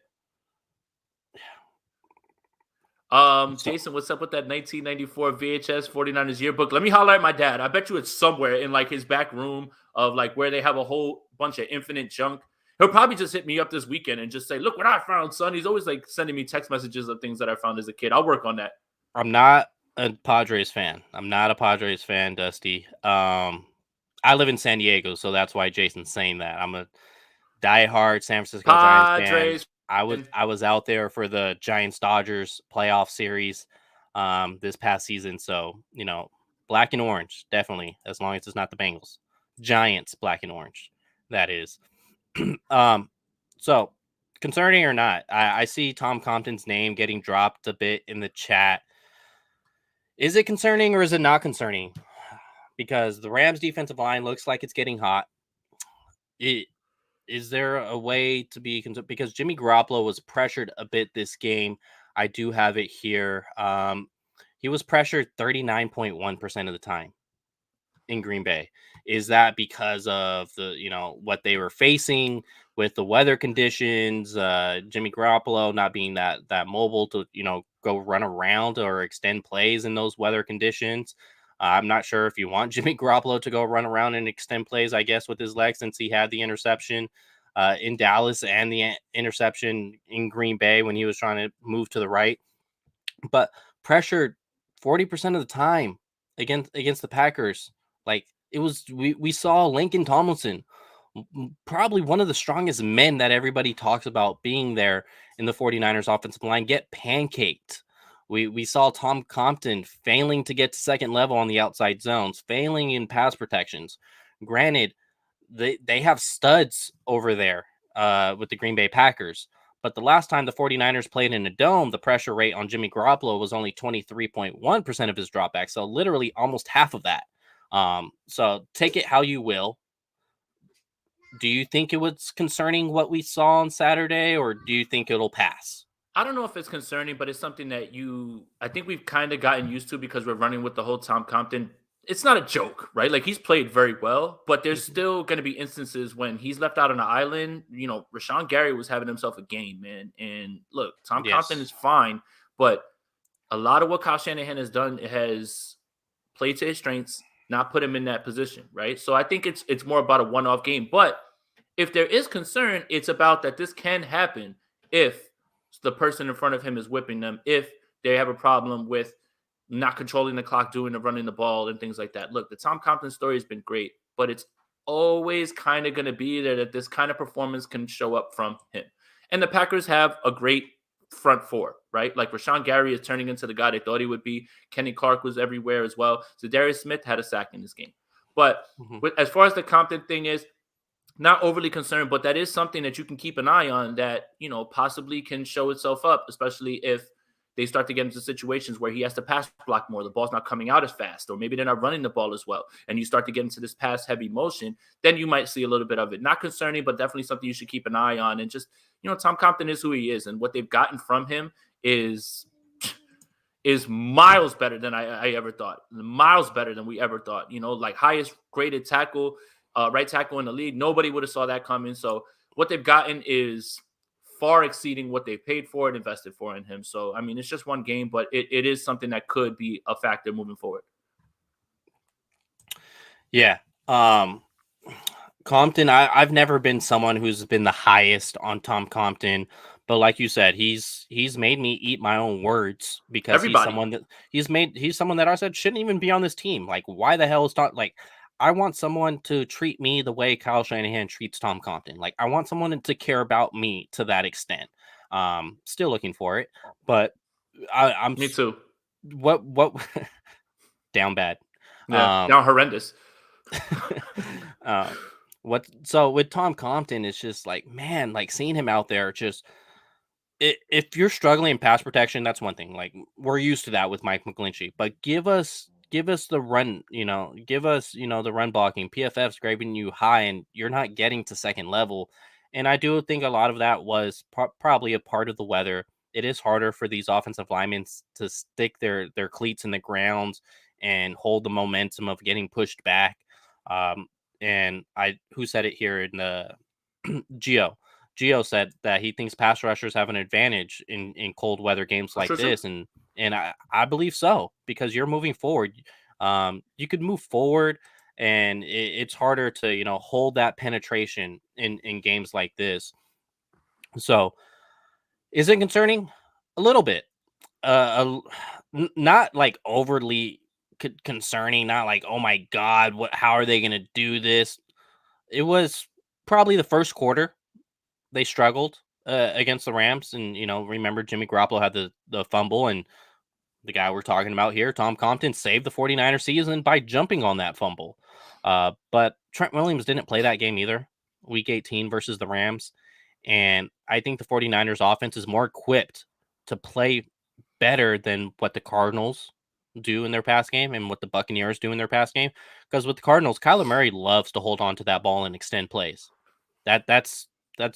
Jason, what's up with that 1994 VHS 49ers yearbook? Let me holler at my dad. I bet you it's somewhere in like his back room of like where they have a whole bunch of infinite junk. He'll probably just hit me up this weekend and just say, "Look what I found, son." He's always like sending me text messages of things that I found as a kid. I'll work on that. I'm not a Padres fan. Dusty. I live in San Diego, so that's why Jason's saying that. I'm a diehard San Francisco Giants fan. Padres. I was out there for the Giants Dodgers playoff series this past season, so black and orange definitely, as long as it's not the Bengals. Giants black and orange, that is. So concerning or not, I see Tom Compton's name getting dropped a bit in the chat. Is it concerning or is it not concerning? Because the Rams defensive line looks like it's getting hot. Is there a way to be concerned? Because Jimmy Garoppolo was pressured a bit this game. I do have it here. He was pressured 39.1% of the time in Green Bay. Is that because of what they were facing with the weather conditions? Jimmy Garoppolo not being that mobile to go run around or extend plays in those weather conditions. I'm not sure if you want Jimmy Garoppolo to go run around and extend plays, I guess, with his legs, since he had the interception in Dallas and the interception in Green Bay when he was trying to move to the right. But pressured 40% of the time against the Packers. Like we saw Lincoln Tomlinson, probably one of the strongest men that everybody talks about being there in the 49ers offensive line, get pancaked. We saw Tom Compton failing to get to second level on the outside zones, failing in pass protections. Granted, they have studs over there with the Green Bay Packers. But the last time the 49ers played in a dome, the pressure rate on Jimmy Garoppolo was only 23.1% of his dropback. So literally almost half of that. So take it how you will. Do you think it was concerning what we saw on Saturday, or do you think it'll pass? I don't know if it's concerning, but it's something that I think we've kind of gotten used to because we're running with the whole Tom Compton. It's not a joke, right? Like, he's played very well, but there's still going to be instances when he's left out on an island. Rashawn Gary was having himself a game, man. And look, Tom Compton is fine, but a lot of what Kyle Shanahan has done has played to his strengths, not put him in that position, right? So I think it's more about a one-off game. But if there is concern, it's about that this can happen if the person in front of him is whipping them, if they have a problem with not controlling the clock, running the ball and things like that. Look, the Tom Compton story has been great, but it's always kind of going to be there that this kind of performance can show up from him. And the Packers have a great front four, right? Like, Rashawn Gary is turning into the guy they thought he would be. Kenny Clark was everywhere as well. So Darius Smith had a sack in this game. But as far as the Compton thing is, not overly concerned, but that is something that you can keep an eye on that, possibly can show itself up, especially if they start to get into situations where he has to pass block more. The ball's not coming out as fast, or maybe they're not running the ball as well. And you start to get into this pass heavy motion, then you might see a little bit of it. Not concerning, but definitely something you should keep an eye on. And just, Tom Compton is who he is, and what they've gotten from him is miles better than I ever thought. Miles better than we ever thought. Like, highest graded tackle, right tackle in the league. Nobody would have saw that coming. So what they've gotten is far exceeding what they paid for and invested for in him. So, I mean, it's just one game, but it is something that could be a factor moving forward. Yeah. Compton, I've never been someone who's been the highest on Tom Compton, but like you said, he's made me eat my own words, because he's someone that I said shouldn't even be on this team. Like, why the hell is not, like, I want someone to treat me the way Kyle Shanahan treats Tom Compton. Like, I want someone to care about me to that extent. Still looking for it, but I'm me too. What down bad? Yeah, down horrendous. So with Tom Compton, it's just like, man, like, seeing him out there, just if you're struggling in pass protection, that's one thing. Like, we're used to that with Mike McGlinchey, but give us the run, give us, the run blocking. PFF's grading you high and you're not getting to second level. And I do think a lot of that was probably a part of the weather. It is harder for these offensive linemen to stick their cleats in the ground and hold the momentum of getting pushed back. And who said it here in the Gio said that he thinks pass rushers have an advantage in cold weather games like Sure. this, and I believe so, because you're moving forward. You could move forward, and it's harder to hold that penetration in games like this. So, is it concerning? A little bit. Not like overly concerning. Not like, oh my god, how are they going to do this? It was probably the first quarter they struggled against the Rams, and remember Jimmy Garoppolo had the fumble, and the guy we're talking about here, Tom Compton, saved the 49er season by jumping on that fumble. But Trent Williams didn't play that game either, week 18 versus the Rams. And I think the 49ers offense is more equipped to play better than what the Cardinals do in their pass game and what the Buccaneers do in their pass game. Because with the Cardinals, Kyler Murray loves to hold on to that ball and extend plays. That's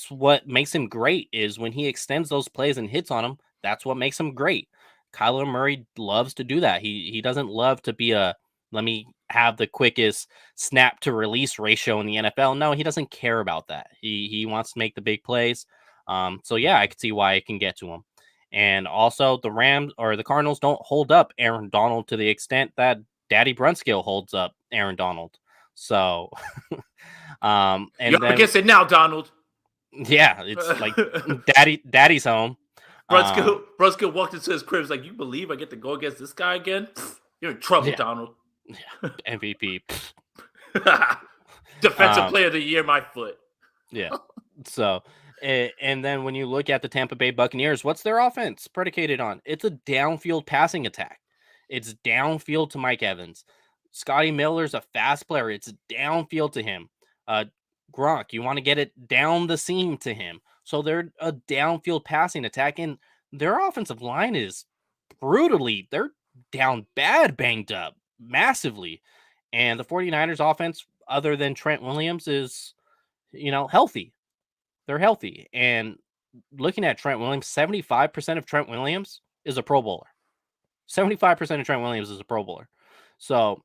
what makes him great, is when he extends those plays and hits on them. That's what makes him great. Kyler Murray loves to do that. He doesn't love to be let me have the quickest snap to release ratio in the NFL. No, he doesn't care about that. He wants to make the big plays. So yeah, I could see why it can get to him. And also the Rams or the Cardinals don't hold up Aaron Donald to the extent that Daddy Brunskill holds up Aaron Donald. So and you're then against it now, Donald. Yeah, it's like daddy's home. Brunskill walked into his crib. Like, you believe I get to go against this guy again? You're in trouble, Donald. Yeah, MVP. Defensive player of the year, my foot. Yeah. So, and then when you look at the Tampa Bay Buccaneers, what's their offense predicated on? It's a downfield passing attack. It's downfield to Mike Evans. Scotty Miller's a fast player. It's downfield to him. Gronk, you want to get it down the seam to him. So they're a downfield passing attack, and their offensive line is they're down bad, banged up massively. And the 49ers offense, other than Trent Williams, is, healthy. They're healthy. And looking at Trent Williams, 75% of Trent Williams is a Pro Bowler. 75% of Trent Williams is a Pro Bowler. So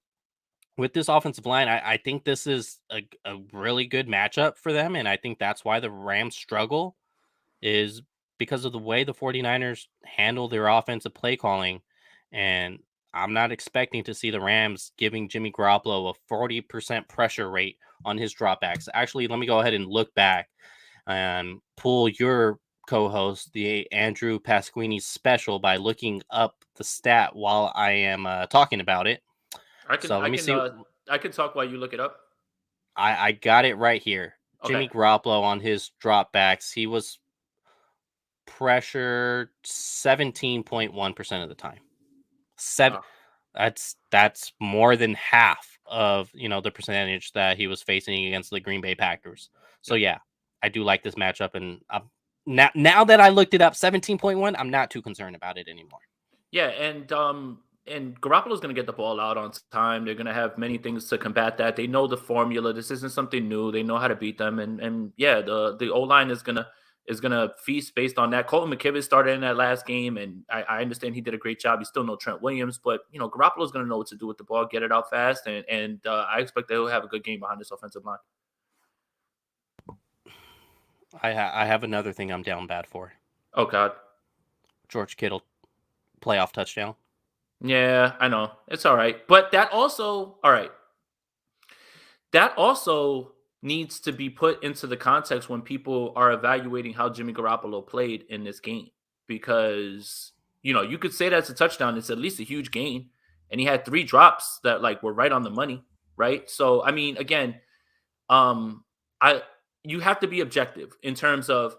with this offensive line, I think this is a really good matchup for them. And I think that's why the Rams struggle, is because of the way the 49ers handle their offensive play calling. And I'm not expecting to see the Rams giving Jimmy Garoppolo a 40% pressure rate on his dropbacks. Actually, let me go ahead and look back and pull your co-host, the Andrew Pasquini special, by looking up the stat while I am talking about it. I can talk while you look it up. I got it right here. Okay. Jimmy Garoppolo on his dropbacks, he was pressured 17.1% of the time. That's more than half of the percentage that he was facing against the Green Bay Packers. So yeah, I do like this matchup, and now that I looked it up, 17.1, I'm not too concerned about it anymore. Yeah, and Garoppolo's going to get the ball out on time. They're going to have many things to combat that. They know the formula. This isn't something new. They know how to beat them, and yeah, the O-line is gonna feast based on that. Colton McKivitz started in that last game, and I understand he did a great job. He's still no Trent Williams, but Garoppolo's gonna know what to do with the ball, get it out fast, and I expect they'll have a good game behind this offensive line. I have another thing I'm down bad for. Oh God, George Kittle playoff touchdown. Yeah, I know, it's all right, but that also needs to be put into the context when people are evaluating how Jimmy Garoppolo played in this game, because you could say that's a touchdown. It's at least a huge gain, and he had 3 drops that were right on the money, right? So I mean, again, you have to be objective in terms of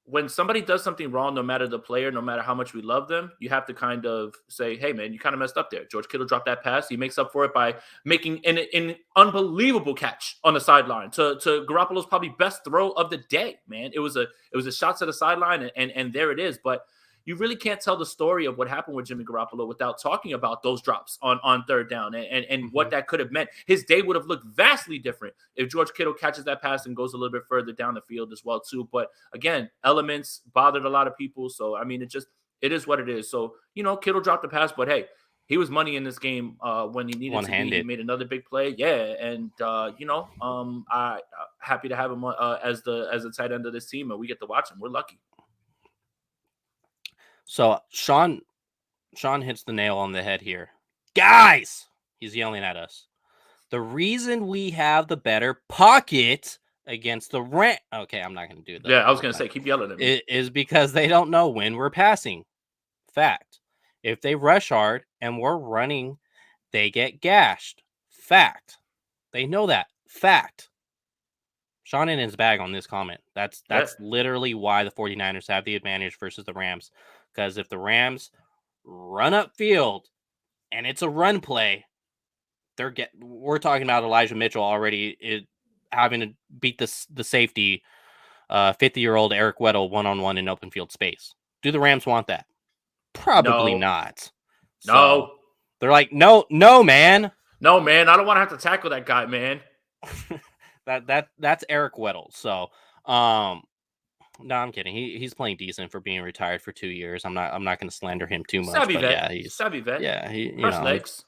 when somebody does something wrong, no matter the player, no matter how much we love them, you have to kind of say, hey, man, you kind of messed up there. George Kittle dropped that pass. He makes up for it by making an unbelievable catch on the sideline to Garoppolo's probably best throw of the day, man. It was a shot to the sideline, and there it is. But you really can't tell the story of what happened with Jimmy Garoppolo without talking about those drops on third down and what that could have meant. His day would have looked vastly different if George Kittle catches that pass and goes a little bit further down the field as well, too. But again, elements bothered a lot of people. So, I mean, it is what it is. So, Kittle dropped the pass, but hey, he was money in this game when he needed to be. He made another big play. Yeah, and I happy to have him as the tight end of this team, and we get to watch him. We're lucky. So Sean hits the nail on the head here. Guys, he's yelling at us. The reason we have the better pocket against the Rams. Okay, I'm not going to do that. Yeah, I was going to say, keep yelling at me. Is because they don't know when we're passing. Fact. If they rush hard and we're running, they get gashed. Fact. They know that. Fact. Sean in his bag on this comment. That's literally why the 49ers have the advantage versus the Rams. Because if the Rams run upfield and it's a run play, we're talking about Elijah Mitchell already having to beat the safety 50-year-old Eric Weddle one-on-one in open field space. Do the Rams want that? Probably not. No. So they're like, no, man. No, man. I don't want to have to tackle that guy, man. That's Eric Weddle. So no, I'm kidding. He's playing decent for being retired for 2 years. I'm not going to slander him too much. Savvy vet. Yeah, he's savvy vet. Yeah, legs.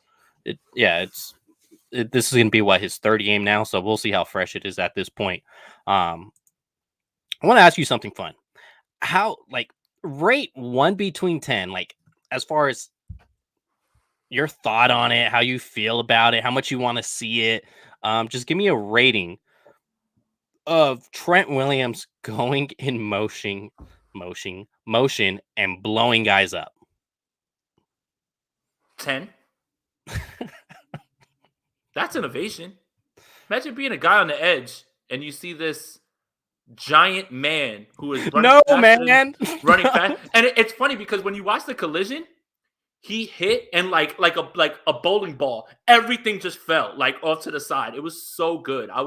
This is going to be his third game now, so we'll see how fresh it is at this point. I want to ask you something fun. How rate 1 between 10, as far as your thought on it, how you feel about it, how much you want to see it. Just give me a rating of Trent Williams going in motion and blowing guys up. 10. That's innovation. Imagine being a guy on the edge and you see this giant man who is running running fast. And it's funny because when you watch the collision, he hit and like a bowling ball, everything just fell off to the side. It was so good. I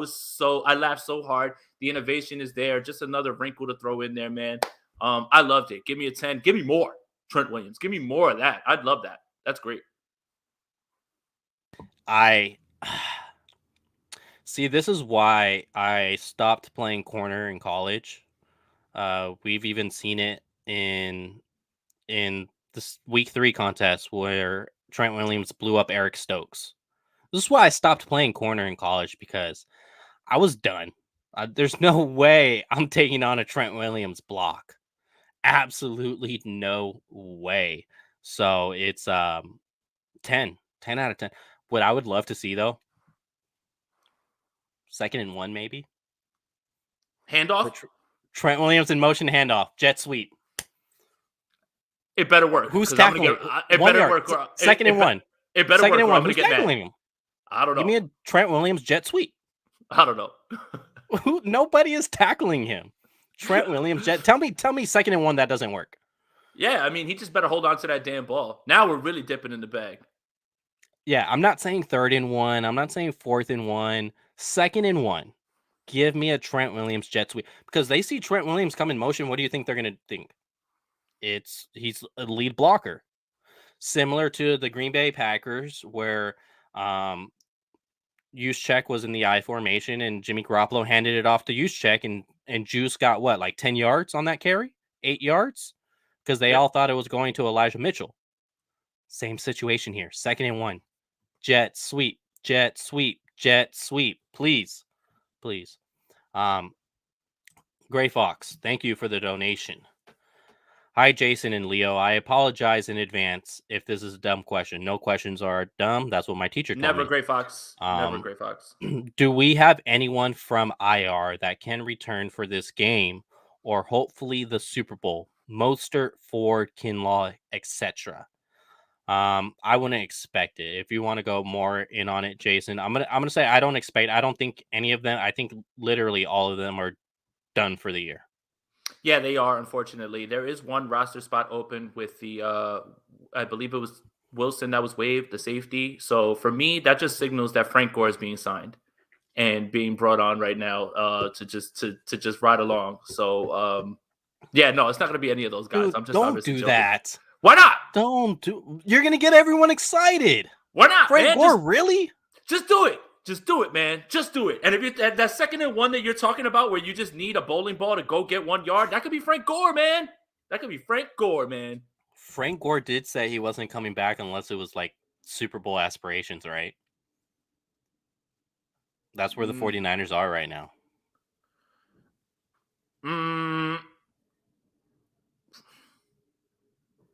laughed so hard. The innovation is there. Just another wrinkle to throw in there, man. I loved it. Give me a 10. Give me more, Trent Williams. Give me more of that. I'd love that. That's great. See, this is why I stopped playing corner in college. We've even seen it in this week 3 contest where Trent Williams blew up Eric Stokes. This is why I stopped playing corner in college, because I was done. There's no way I'm taking on a Trent Williams block. Absolutely no way. So it's 10 out of 10. What I would love to see, though, 2nd and 1, maybe. Handoff? Trent Williams in motion handoff. Jet sweep. It better work. Who's tackling? It better work. 2nd and 1. It better work. And 1. Who's tackling him? I don't know. Give me a Trent Williams jet sweep. I don't know. Nobody is tackling him. Trent Williams jet. Tell me 2nd and 1 that doesn't work. Yeah, I mean, he just better hold on to that damn ball. Now we're really dipping in the bag. Yeah, I'm not saying 3rd and 1. I'm not saying 4th and 1. 2nd and 1. Give me a Trent Williams jet sweep, because they see Trent Williams come in motion. What do you think they're going to think? He's a lead blocker, similar to the Green Bay Packers, where Juszczyk was in the I formation and Jimmy Garoppolo handed it off to Juszczyk, and Juice got 10 yards on that carry, 8 yards, because they all thought it was going to Elijah Mitchell. Same situation here. 2nd and 1. Jet sweep. Please. Gray Fox, thank you for the donation. Hi, Jason and Leo. I apologize in advance if this is a dumb question. No questions are dumb. That's what my teacher told me. Never Gray Fox. Never Gray Fox. Do we have anyone from IR that can return for this game or hopefully the Super Bowl? Mostert, Ford, Kinlaw, etc. I wouldn't expect it. If you want to go more in on it, Jason, I'm gonna say I don't think any of them. I think literally all of them are done for the year. Yeah, they are, unfortunately. There is one roster spot open with the I believe it was Wilson that was waived, the safety. So for me, that just signals that Frank Gore is being signed and being brought on right now to just ride along. So yeah, no, it's not going to be any of those guys. Dude, I'm just don't do joking. that. Why not? You're going to get everyone excited. Why not? Frank Gore, really? Just do it. Just do it, man. Just do it. And if you that 2nd and 1 that you're talking about, where you just need a bowling ball to go get 1 yard, that could be Frank Gore, man. That could be Frank Gore, man. Frank Gore did say he wasn't coming back unless it was Super Bowl aspirations, right? That's where the 49ers are right now.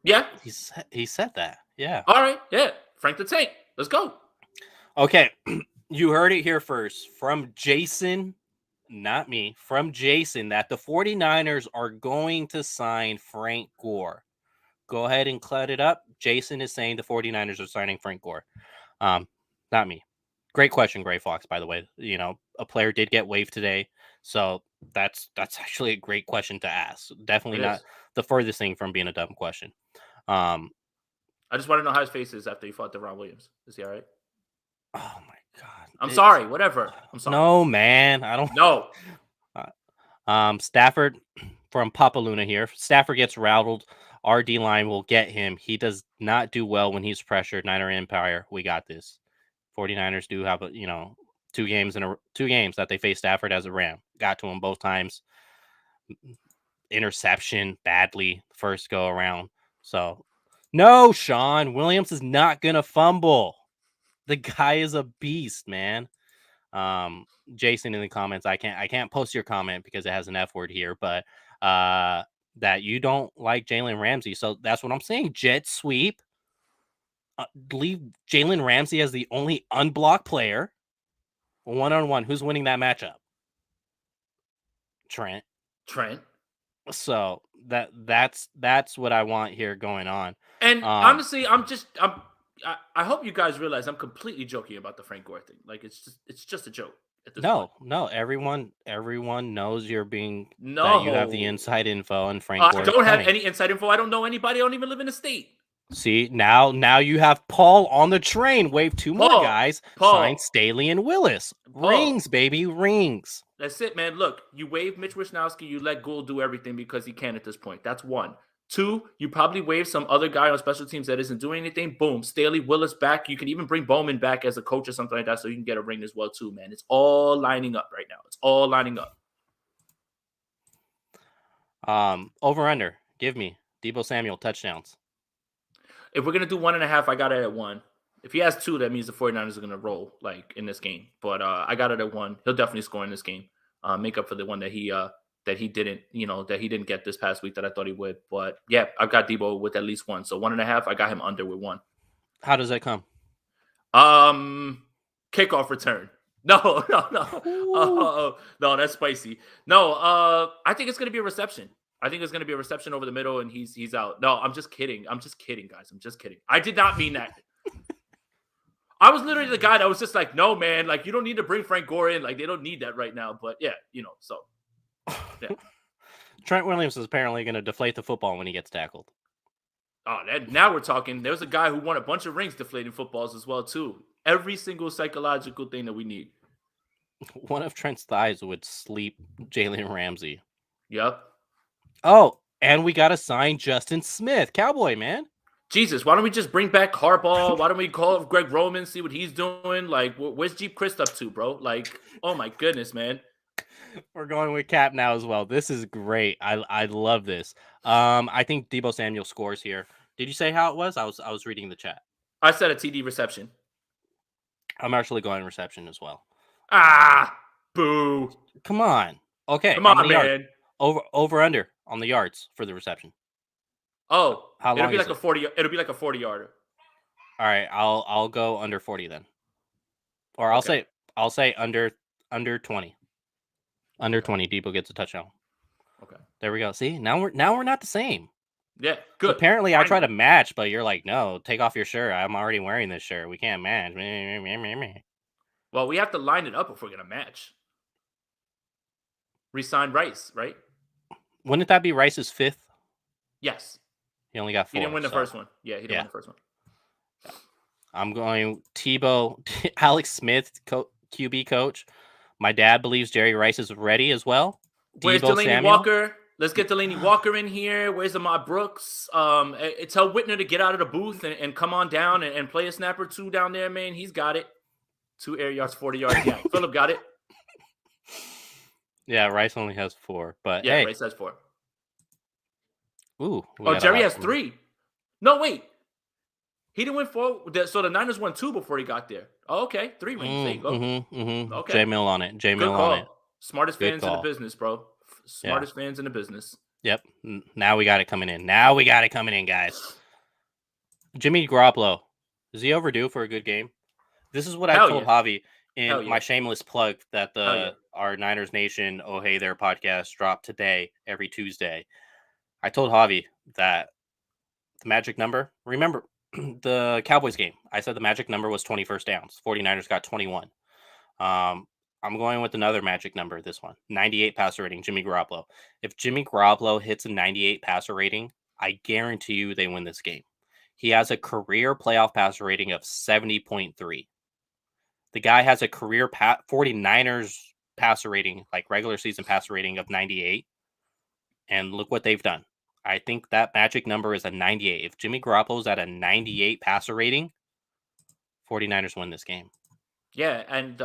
Yeah. He said that. Yeah. All right. Yeah. Frank the Tank. Let's go. Okay. You heard it here first from Jason, not me, from Jason, that the 49ers are going to sign Frank Gore. Go ahead and cloud it up. Jason is saying the 49ers are signing Frank Gore. Not me. Great question, Gray Fox, by the way. You know, a player did get waived today. So that's actually a great question to ask. Definitely not the furthest thing from being a dumb question. I just want to know how his face is after he fought Trent Williams. Is he all right? Oh my God. I'm sorry. Whatever. I'm sorry. No, man. I don't know. Stafford from Papaluna here. Stafford gets rattled. Our D line will get him. He does not do well when he's pressured. Niner Empire, we got this. 49ers do have two games that they faced Stafford as a Ram. Got to him both times. Interception badly first go around. So no, Sean Williams is not gonna fumble. The guy is a beast, man. Jason in the comments, I can't post your comment because it has an F word here, but that you don't like Jalen Ramsey. So that's what I'm saying. Jet sweep. Leave Jalen Ramsey as the only unblocked player. 1-on-1. Who's winning that matchup? Trent. So that's what I want here going on. And honestly, I hope you guys realize I'm completely joking about the Frank Gore thing. Like it's just a joke at this point. No, everyone knows you're being that you have the inside info and Frank Gore. I don't have any inside info. I don't know anybody. I don't even live in the state. See, now you have Paul on the train. Wave two more guys. Signed Staley and Willis. Rings, baby, rings. That's it, man. Look, you wave Mitch Wisnowski, you let Gould do everything because he can at this point. That's one. Two, you probably wave some other guy on special teams that isn't doing anything. Boom, Staley, Willis back. You can even bring Bowman back as a coach or something like that so you can get a ring as well too, man. It's all lining up right now. It's all lining up. Over under. Give me Deebo Samuel touchdowns. If we're going to do 1.5, I got it at 1. If he has 2, that means the 49ers are going to roll like in this game. But I got it at 1. He'll definitely score in this game. Make up for the one that he didn't get this past week that I thought he would. But yeah, I've got Deebo with at least 1. So 1.5, I got him under with 1. How does that come? Kickoff return. No. No, that's spicy. No, I think it's going to be a reception. I think it's going to be a reception over the middle, and he's out. No, I'm just kidding. I'm just kidding, guys. I'm just kidding. I did not mean that. I was literally the guy that was just like, no, man, like, you don't need to bring Frank Gore in. Like, they don't need that right now. But, yeah, so, yeah. Trent Williams is apparently going to deflate the football when he gets tackled. Oh, now we're talking. There was a guy who won a bunch of rings deflating footballs as well, too. Every single psychological thing that we need. One of Trent's thighs would sleep Jalen Ramsey. Yep. Oh, and we got to sign Justin Smith. Cowboy, man. Jesus, why don't we just bring back Harbaugh? Why don't we call Greg Roman, see what he's doing? Like, where's Jeep Chris up to, bro? Like, oh, my goodness, man. We're going with Cap now as well. This is great. I love this. I think Deebo Samuel scores here. Did you say how it was? I was reading the chat. I said a TD reception. I'm actually going reception as well. Boo. Come on. Okay. Come on, man. Over under on the yards for the reception. Oh, how long? It'll be like a 40. It'll be like a 40-yarder. All right, I'll go under 40 then, or I'll say under 20. Under 20, Deebo gets a touchdown. Okay. There we go. See, now we're not the same. Yeah, good. Apparently, I try to match, but you're like, no, take off your shirt. I'm already wearing this shirt. We can't match. Well, we have to line it up if we're gonna match. Resign Rice, right? Wouldn't that be Rice's 5th? Yes. He only got 4. He didn't win the first one. Yeah, he didn't win the first one. Yeah. I'm going Tebow, Alex Smith, QB coach. My dad believes Jerry Rice is ready as well. Where's Delaney Walker? Let's get Delaney Walker in here. Where's Ahmad Brooks? Tell Whitner to get out of the booth and come on down and play a snap or 2 down there, man. He's got it. 2 air yards, 40 yards. Yeah, Phillip got it. Yeah, Rice only has 4, but yeah, hey. Rice has 4. Ooh. Jerry has 3. No, wait. He didn't win 4. So the Niners won 2 before he got there. Oh, okay. 3 rings. There you go. Okay. J-Mill on it. Good J-Mill on it. call. Smartest Good fans in the call. business, bro. Smartest fans in the business. Yep. Now we got it coming in. Guys. Jimmy Garoppolo, is he overdue for a good game? This is what I told Javi in my shameless plug that our Niners Nation Oh Hey There podcast dropped today every Tuesday. I told Javi that the magic number, remember the Cowboys game, I said the magic number was 20 first downs. 49ers got 21. I'm going with another magic number this one. 98 passer rating, Jimmy Garoppolo. If Jimmy Garoppolo hits a 98 passer rating, I guarantee you they win this game. He has a career playoff passer rating of 70.3. The guy has a career 49ers passer rating, like regular season passer rating of 98. And look what they've done. I think that magic number is a 98. If Jimmy Garoppolo's at a 98 passer rating, 49ers win this game. Yeah, and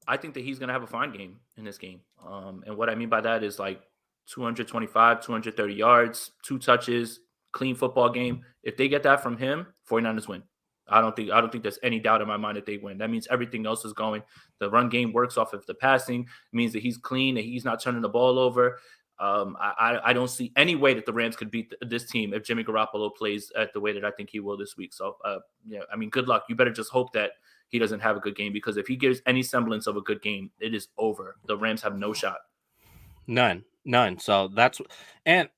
I think that he's going to have a fine game in this game. And what I mean by that is like 225, 230 yards, 2 touches, clean football game. If they get that from him, 49ers win. I don't think there's any doubt in my mind that they win. That means everything else is going. The run game works off of the passing. It means that he's clean, that he's not turning the ball over. I don't see any way that the Rams could beat this team if Jimmy Garoppolo plays at the way that I think he will this week. So, I mean, good luck. You better just hope that he doesn't have a good game, because if he gives any semblance of a good game, it is over. The Rams have no shot. None. So that's, and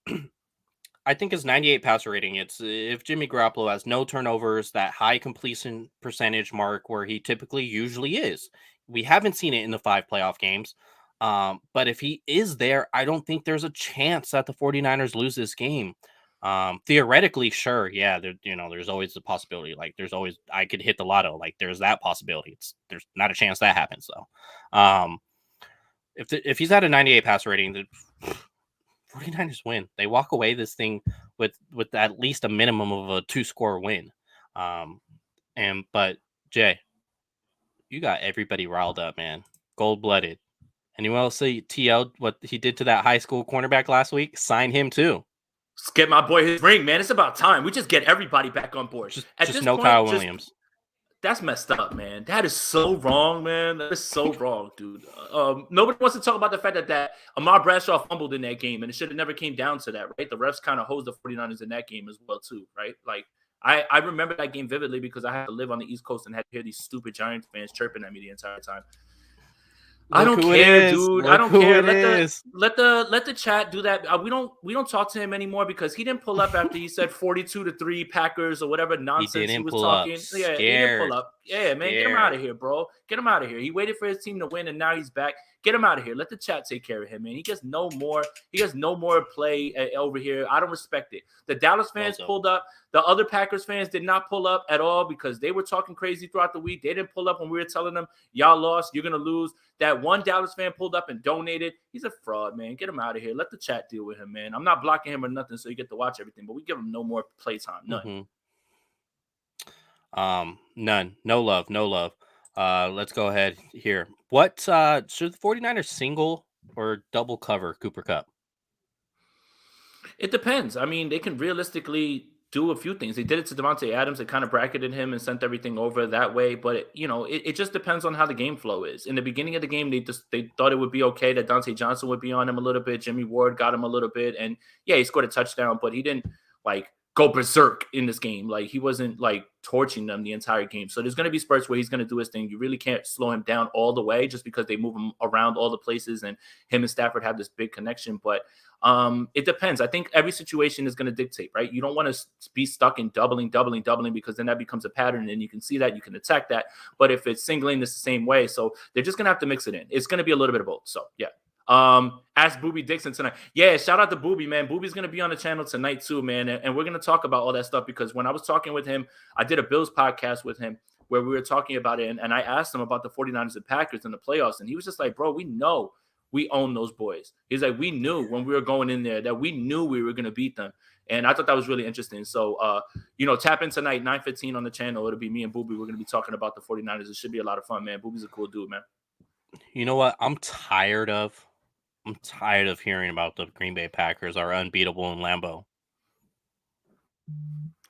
I think his 98 passer rating, it's if Jimmy Garoppolo has no turnovers, that high completion percentage mark where he usually is. We haven't seen it in the 5 playoff games. But if he is there, I don't think there's a chance that the 49ers lose this game. Theoretically, sure. Yeah. There's always the possibility. Like I could hit the lotto. Like there's that possibility. There's not a chance that happens though. If he's at a 98 passer rating, the 49ers win. They walk away this thing with at least a minimum of a 2-score win. But Jay, you got everybody riled up, man. Gold-blooded. Anyone else see TL what he did to that high school cornerback last week? Sign him too. Let's get my boy his ring, man. It's about time. We just get everybody back on board. Just no Kyle Williams. That's messed up, man. That is so wrong, man. That is so wrong, dude. Nobody wants to talk about the fact that Ahmad Bradshaw fumbled in that game, and it should have never came down to that, right? The refs kind of hosed the 49ers in that game as well, too, right? Like, I remember that game vividly because I had to live on the East Coast and had to hear these stupid Giants fans chirping at me the entire time. I don't care, dude. I don't care. Let the chat do that. We don't talk to him anymore because he didn't pull up after he said 42-3 Packers or whatever nonsense he was talking. Yeah, he didn't pull up. Yeah, man, get him out of here, bro. Get him out of here. He waited for his team to win and now he's back. Get him out of here. Let the chat take care of him, man. He gets no more. He has no more play over here. I don't respect it. The Dallas fans pulled up. The other Packers fans did not pull up at all because they were talking crazy throughout the week. They didn't pull up when we were telling them, y'all lost, you're going to lose. That one Dallas fan pulled up and donated. He's a fraud, man. Get him out of here. Let the chat deal with him, man. I'm not blocking him or nothing so you get to watch everything, but we give him no more playtime. None. None. No love. Let's go ahead here. What should the 49ers single or double cover Cooper Kupp? It depends. I mean, they can realistically do a few things. They did it to Devontae Adams. They kind of bracketed him and sent everything over that way. But, it just depends on how the game flow is. In the beginning of the game, they thought it would be okay that Dante Johnson would be on him a little bit. Jimmy Ward got him a little bit. And, yeah, he scored a touchdown, but he didn't, go berserk in this game. He wasn't, torching them the entire game. So there's going to be spurts where he's going to do his thing. You really can't slow him down all the way just because they move him around all the places and him and Stafford have this big connection. But it depends. I think every situation is going to dictate, right? You don't want to be stuck in doubling, because then that becomes a pattern and you can see that, you can attack that. But if it's singling, it's the same way. So they're just going to have to mix it in. It's going to be a little bit of both. So, yeah. Ask Booby Dixon tonight. Yeah, shout out to Booby, man. Booby's going to be on the channel tonight too, man. And we're going to talk about all that stuff because when I was talking with him, I did a Bills podcast with him where we were talking about it. And I asked him about the 49ers and Packers in the playoffs. And he was just like, bro, we know we own those boys. He's like, we knew when we were going in there that we knew we were going to beat them. And I thought that was really interesting. So, tap in tonight, 9:15 on the channel. It'll be me and Booby. We're going to be talking about the 49ers. It should be a lot of fun, man. Booby's a cool dude, man. You know what? I'm tired of hearing about the Green Bay Packers are unbeatable in Lambeau.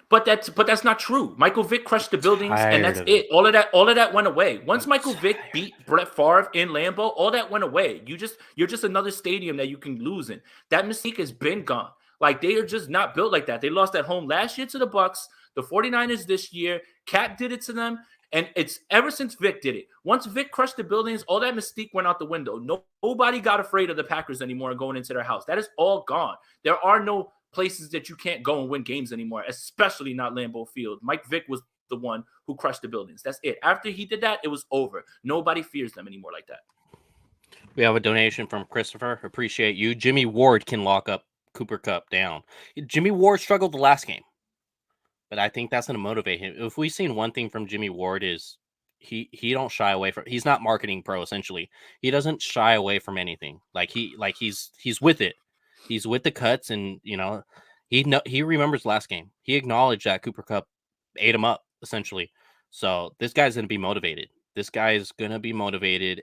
But that's not true. Michael Vick crushed the buildings, and that's Tired of it. All of that went away. Once Michael Vick beat Brett Favre in Lambeau, all that went away. You're just another stadium that you can lose in. That mystique has been gone. Like, they are just not built like that. They lost at home last year to the Bucks, the 49ers this year. Cat did it to them, and it's ever since Vick did it. Once Vick crushed the buildings, all that mystique went out the window. Nobody got afraid of the Packers anymore going into their house. That is all gone. There are no places that you can't go and win games anymore, especially not Lambeau Field. Mike Vick was the one who crushed the buildings. That's it. After he did that, it was over. Nobody fears them anymore like that. We have a donation from Christopher. Appreciate you. Jimmy Ward can lock up Cooper Kupp down. Jimmy Ward struggled the last game, but I think that's going to motivate him. If we've seen one thing from Jimmy Ward is he don't shy away from. He's not marketing pro. Essentially, he doesn't shy away from anything. He's with it. He's with the cuts, and he remembers last game. He acknowledged that Cooper Kupp ate him up essentially. So this guy's going to be motivated.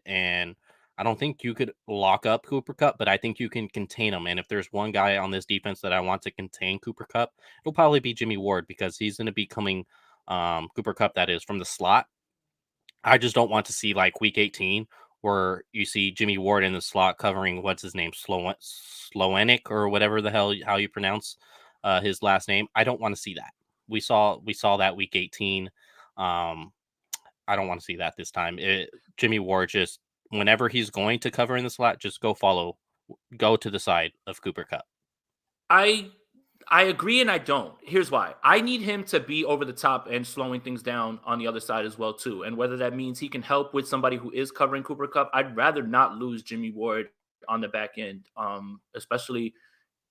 And I don't think you could lock up Cooper Kupp, but I think you can contain him. And if there's one guy on this defense that I want to contain Cooper Kupp, it'll probably be Jimmy Ward, because he's going to be coming Cooper Kupp, that is, from the slot. I just don't want to see like week 18 where you see Jimmy Ward in the slot covering, what's his name, Slowenik or whatever the hell how you pronounce his last name. I don't want to see that. We saw that week 18. I don't want to see that this time. Jimmy Ward, just whenever he's going to cover in the slot, just go to the side of Cooper Kupp. I agree, and I don't. Here's why. I need him to be over the top and slowing things down on the other side as well, too. And whether that means he can help with somebody who is covering Cooper Kupp, I'd rather not lose Jimmy Ward on the back end, especially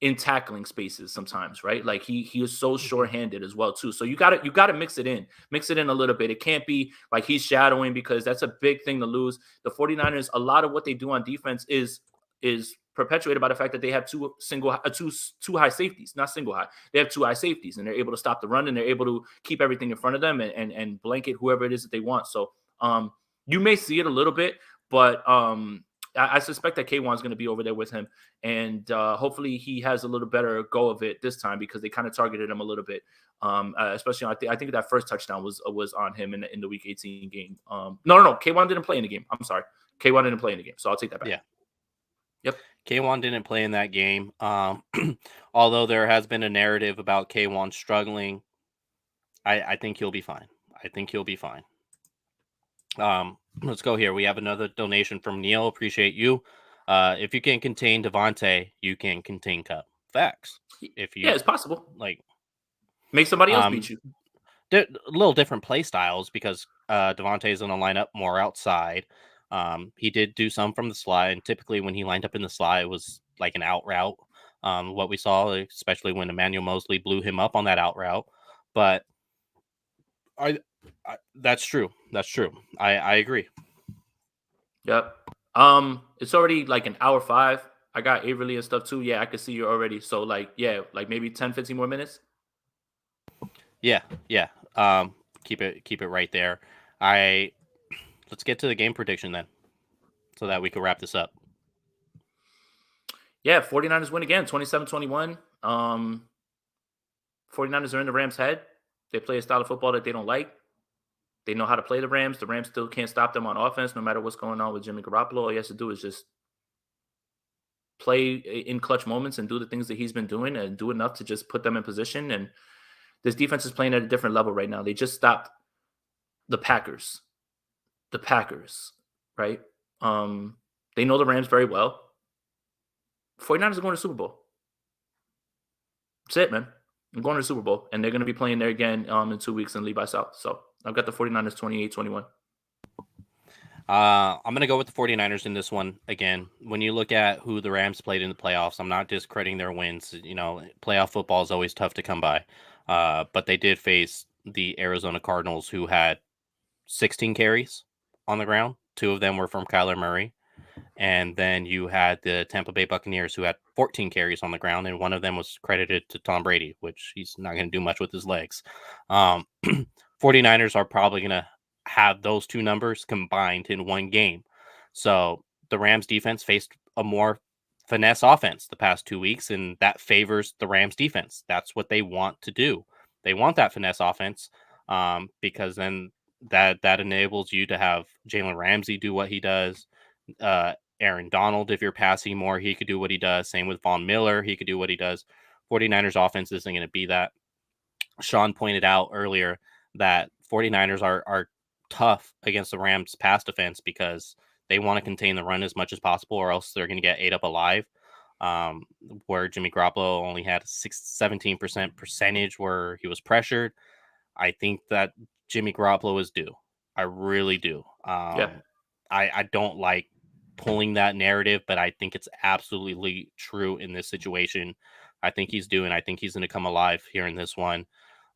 in tackling spaces sometimes, right? Like, he is so short-handed as well, too. So you gotta mix it in a little bit. It can't be like he's shadowing, because that's a big thing to lose. The 49ers, a lot of what they do on defense is perpetuated by the fact that they have two high safeties, not single high. They have two high safeties, and they're able to stop the run, and they're able to keep everything in front of them and blanket whoever it is that they want. So you may see it a little bit, but I suspect that K1's going to be over there with him, and hopefully he has a little better go of it this time, because they kind of targeted him a little bit, especially I think that first touchdown was on him in the Week 18 game. No, K1 didn't play in the game. I'm sorry, K1 didn't play in the game, so I'll take that back. Yeah. Yep. K1 didn't play in that game. Although there has been a narrative about K1 struggling, I think he'll be fine. Let's go here. We have another donation from Neil. Appreciate you. If you can contain Devontae, you can contain Kupp. Facts. It's possible. Like, make somebody else beat you. A little different play styles, because Devontae is going to line up more outside. He did do some from the slide, and typically when he lined up in the slide, it was like an out route. What we saw, especially when Emmanuel Mosley blew him up on that out route. But that's true. I agree. Yep. It's already like an hour 5. I got Averly and stuff too. Yeah, I can see you already. So like maybe 10, 15 more minutes. Yeah. Keep it right there. Let's get to the game prediction then, so that we can wrap this up. Yeah, 49ers win again, 27-21. 49ers are in the Rams' head. They play a style of football that they don't like. They know how to play the Rams. The Rams still can't stop them on offense, no matter what's going on with Jimmy Garoppolo. All he has to do is just play in clutch moments and do the things that he's been doing, and do enough to just put them in position. And this defense is playing at a different level right now. They just stopped the Packers. Right? They know the Rams very well. 49ers are going to the Super Bowl. That's it, man. I'm going to the Super Bowl, and they're going to be playing there again in 2 weeks in Levi South. So I've got the 49ers 28-21. I'm going to go with the 49ers in this one again. When you look at who the Rams played in the playoffs, I'm not discrediting their wins. Playoff football is always tough to come by. But they did face the Arizona Cardinals, who had 16 carries on the ground. 2 of them were from Kyler Murray. And then you had the Tampa Bay Buccaneers, who had 14 carries on the ground, and one of them was credited to Tom Brady, which he's not going to do much with his legs. 49ers are probably going to have those 2 numbers combined in one game. So the Rams defense faced a more finesse offense the past 2 weeks, and that favors the Rams defense. That's what they want to do. They want that finesse offense because then that enables you to have Jalen Ramsey do what he does. Aaron Donald, if you're passing more, he could do what he does. Same with Von Miller. He could do what he does. 49ers offense isn't going to be that. Sean pointed out earlier that 49ers are tough against the Rams pass defense because they want to contain the run as much as possible, or else they're going to get ate up alive. Where Jimmy Garoppolo only had 17% percentage where he was pressured. I think that Jimmy Garoppolo is due. I really do. I don't like pulling that narrative, but I think it's absolutely true in this situation. I think he's due, and I think he's going to come alive here in this one.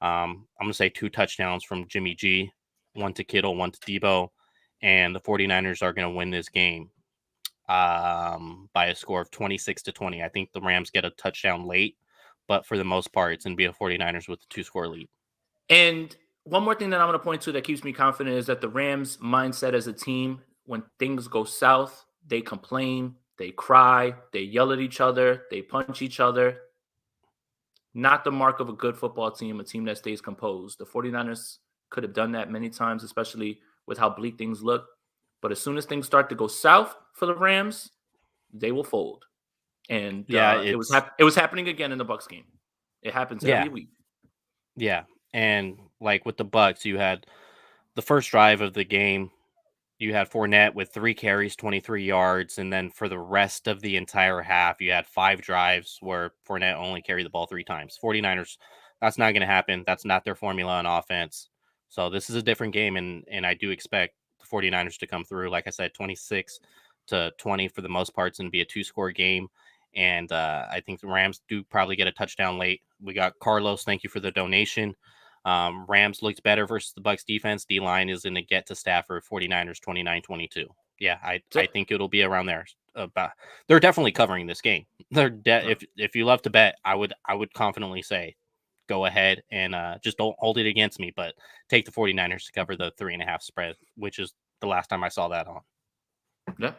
I'm going to say 2 touchdowns from Jimmy G, 1 to Kittle, 1 to Deebo, and the 49ers are going to win this game by a score of 26-20. I think the Rams get a touchdown late, but for the most part, it's going to be a 49ers with a 2-score lead. And one more thing that I'm going to point to that keeps me confident is that the Rams' mindset as a team, when things go south, they complain, they cry, they yell at each other, they punch each other. Not the mark of a good football team, a team that stays composed. The 49ers could have done that many times, especially with how bleak things look. But as soon as things start to go south for the Rams, they will fold. And it was happening again in the Bucs game. It happens every week. Yeah. And like with the Bucs, you had the first drive of the game, you had Fournette with 3 carries, 23 yards. And then for the rest of the entire half, you had 5 drives where Fournette only carried the ball 3 times. 49ers, that's not going to happen. That's not their formula on offense. So this is a different game. And I do expect the 49ers to come through. Like I said, 26-20 for the most parts and be a 2-score game. And I think the Rams do probably get a touchdown late. We got Carlos. Thank you for the donation. Rams looked better versus the Bucs defense. D-line is going to get to Stafford. 49ers 29-22. Yeah, I think it'll be around there. They're definitely covering this game. If you love to bet, I would confidently say go ahead and just don't hold it against me, but take the 49ers to cover the 3.5 spread, which is the last time I saw that on. Yeah.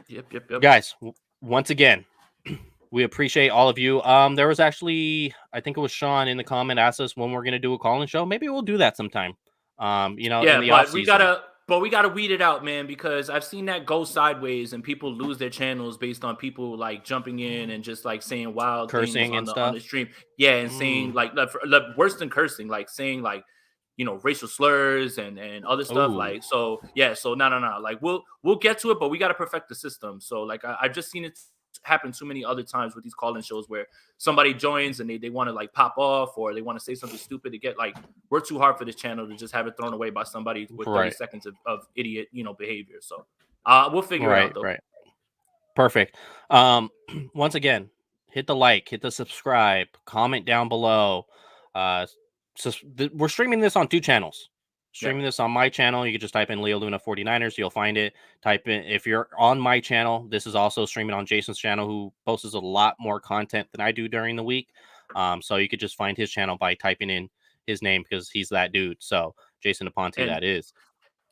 Yep. Guys, once again, we appreciate all of you. There was actually, I think it was Sean in the comment asked us when we're going to do a call-in show. Maybe we'll do that sometime. In the off season. We gotta weed it out, man, because I've seen that go sideways and people lose their channels based on people like jumping in and just like saying wild cursing things on the stream. Yeah, and saying like worse than cursing, like saying like racial slurs and other stuff. Ooh. Like so no. Like we'll get to it, but we gotta perfect the system. So like I've just seen it happen too many other times with these call-in shows where somebody joins and they want to like pop off or they want to say something stupid to get like, we're too hard for this channel to just have it thrown away by somebody with 30 seconds of idiot, behavior. So we'll figure it out though. Right. Perfect. Once again, hit the like, hit the subscribe, comment down below. We're streaming this on 2 channels. This on my channel. You can just type in Leo Luna 49ers. You'll find it. Type in, if you're on my channel, this is also streaming on Jason's channel, who posts a lot more content than I do during the week. So you could just find his channel by typing in his name because he's that dude. So Jason Aponte, that is.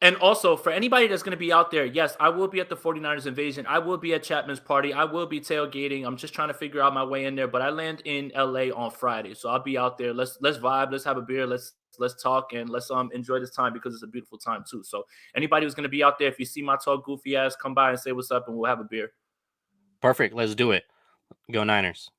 And also, for anybody that's going to be out there, yes, I will be at the 49ers invasion. I will be at Chapman's party. I will be tailgating. I'm just trying to figure out my way in there. But I land in LA on Friday. So I'll be out there. Let's vibe. Let's have a beer. Let's talk and let's enjoy this time because it's a beautiful time too. So anybody who's going to be out there, if you see my tall goofy ass, come by and say what's up and we'll have a beer. Perfect. Let's do it. Go Niners.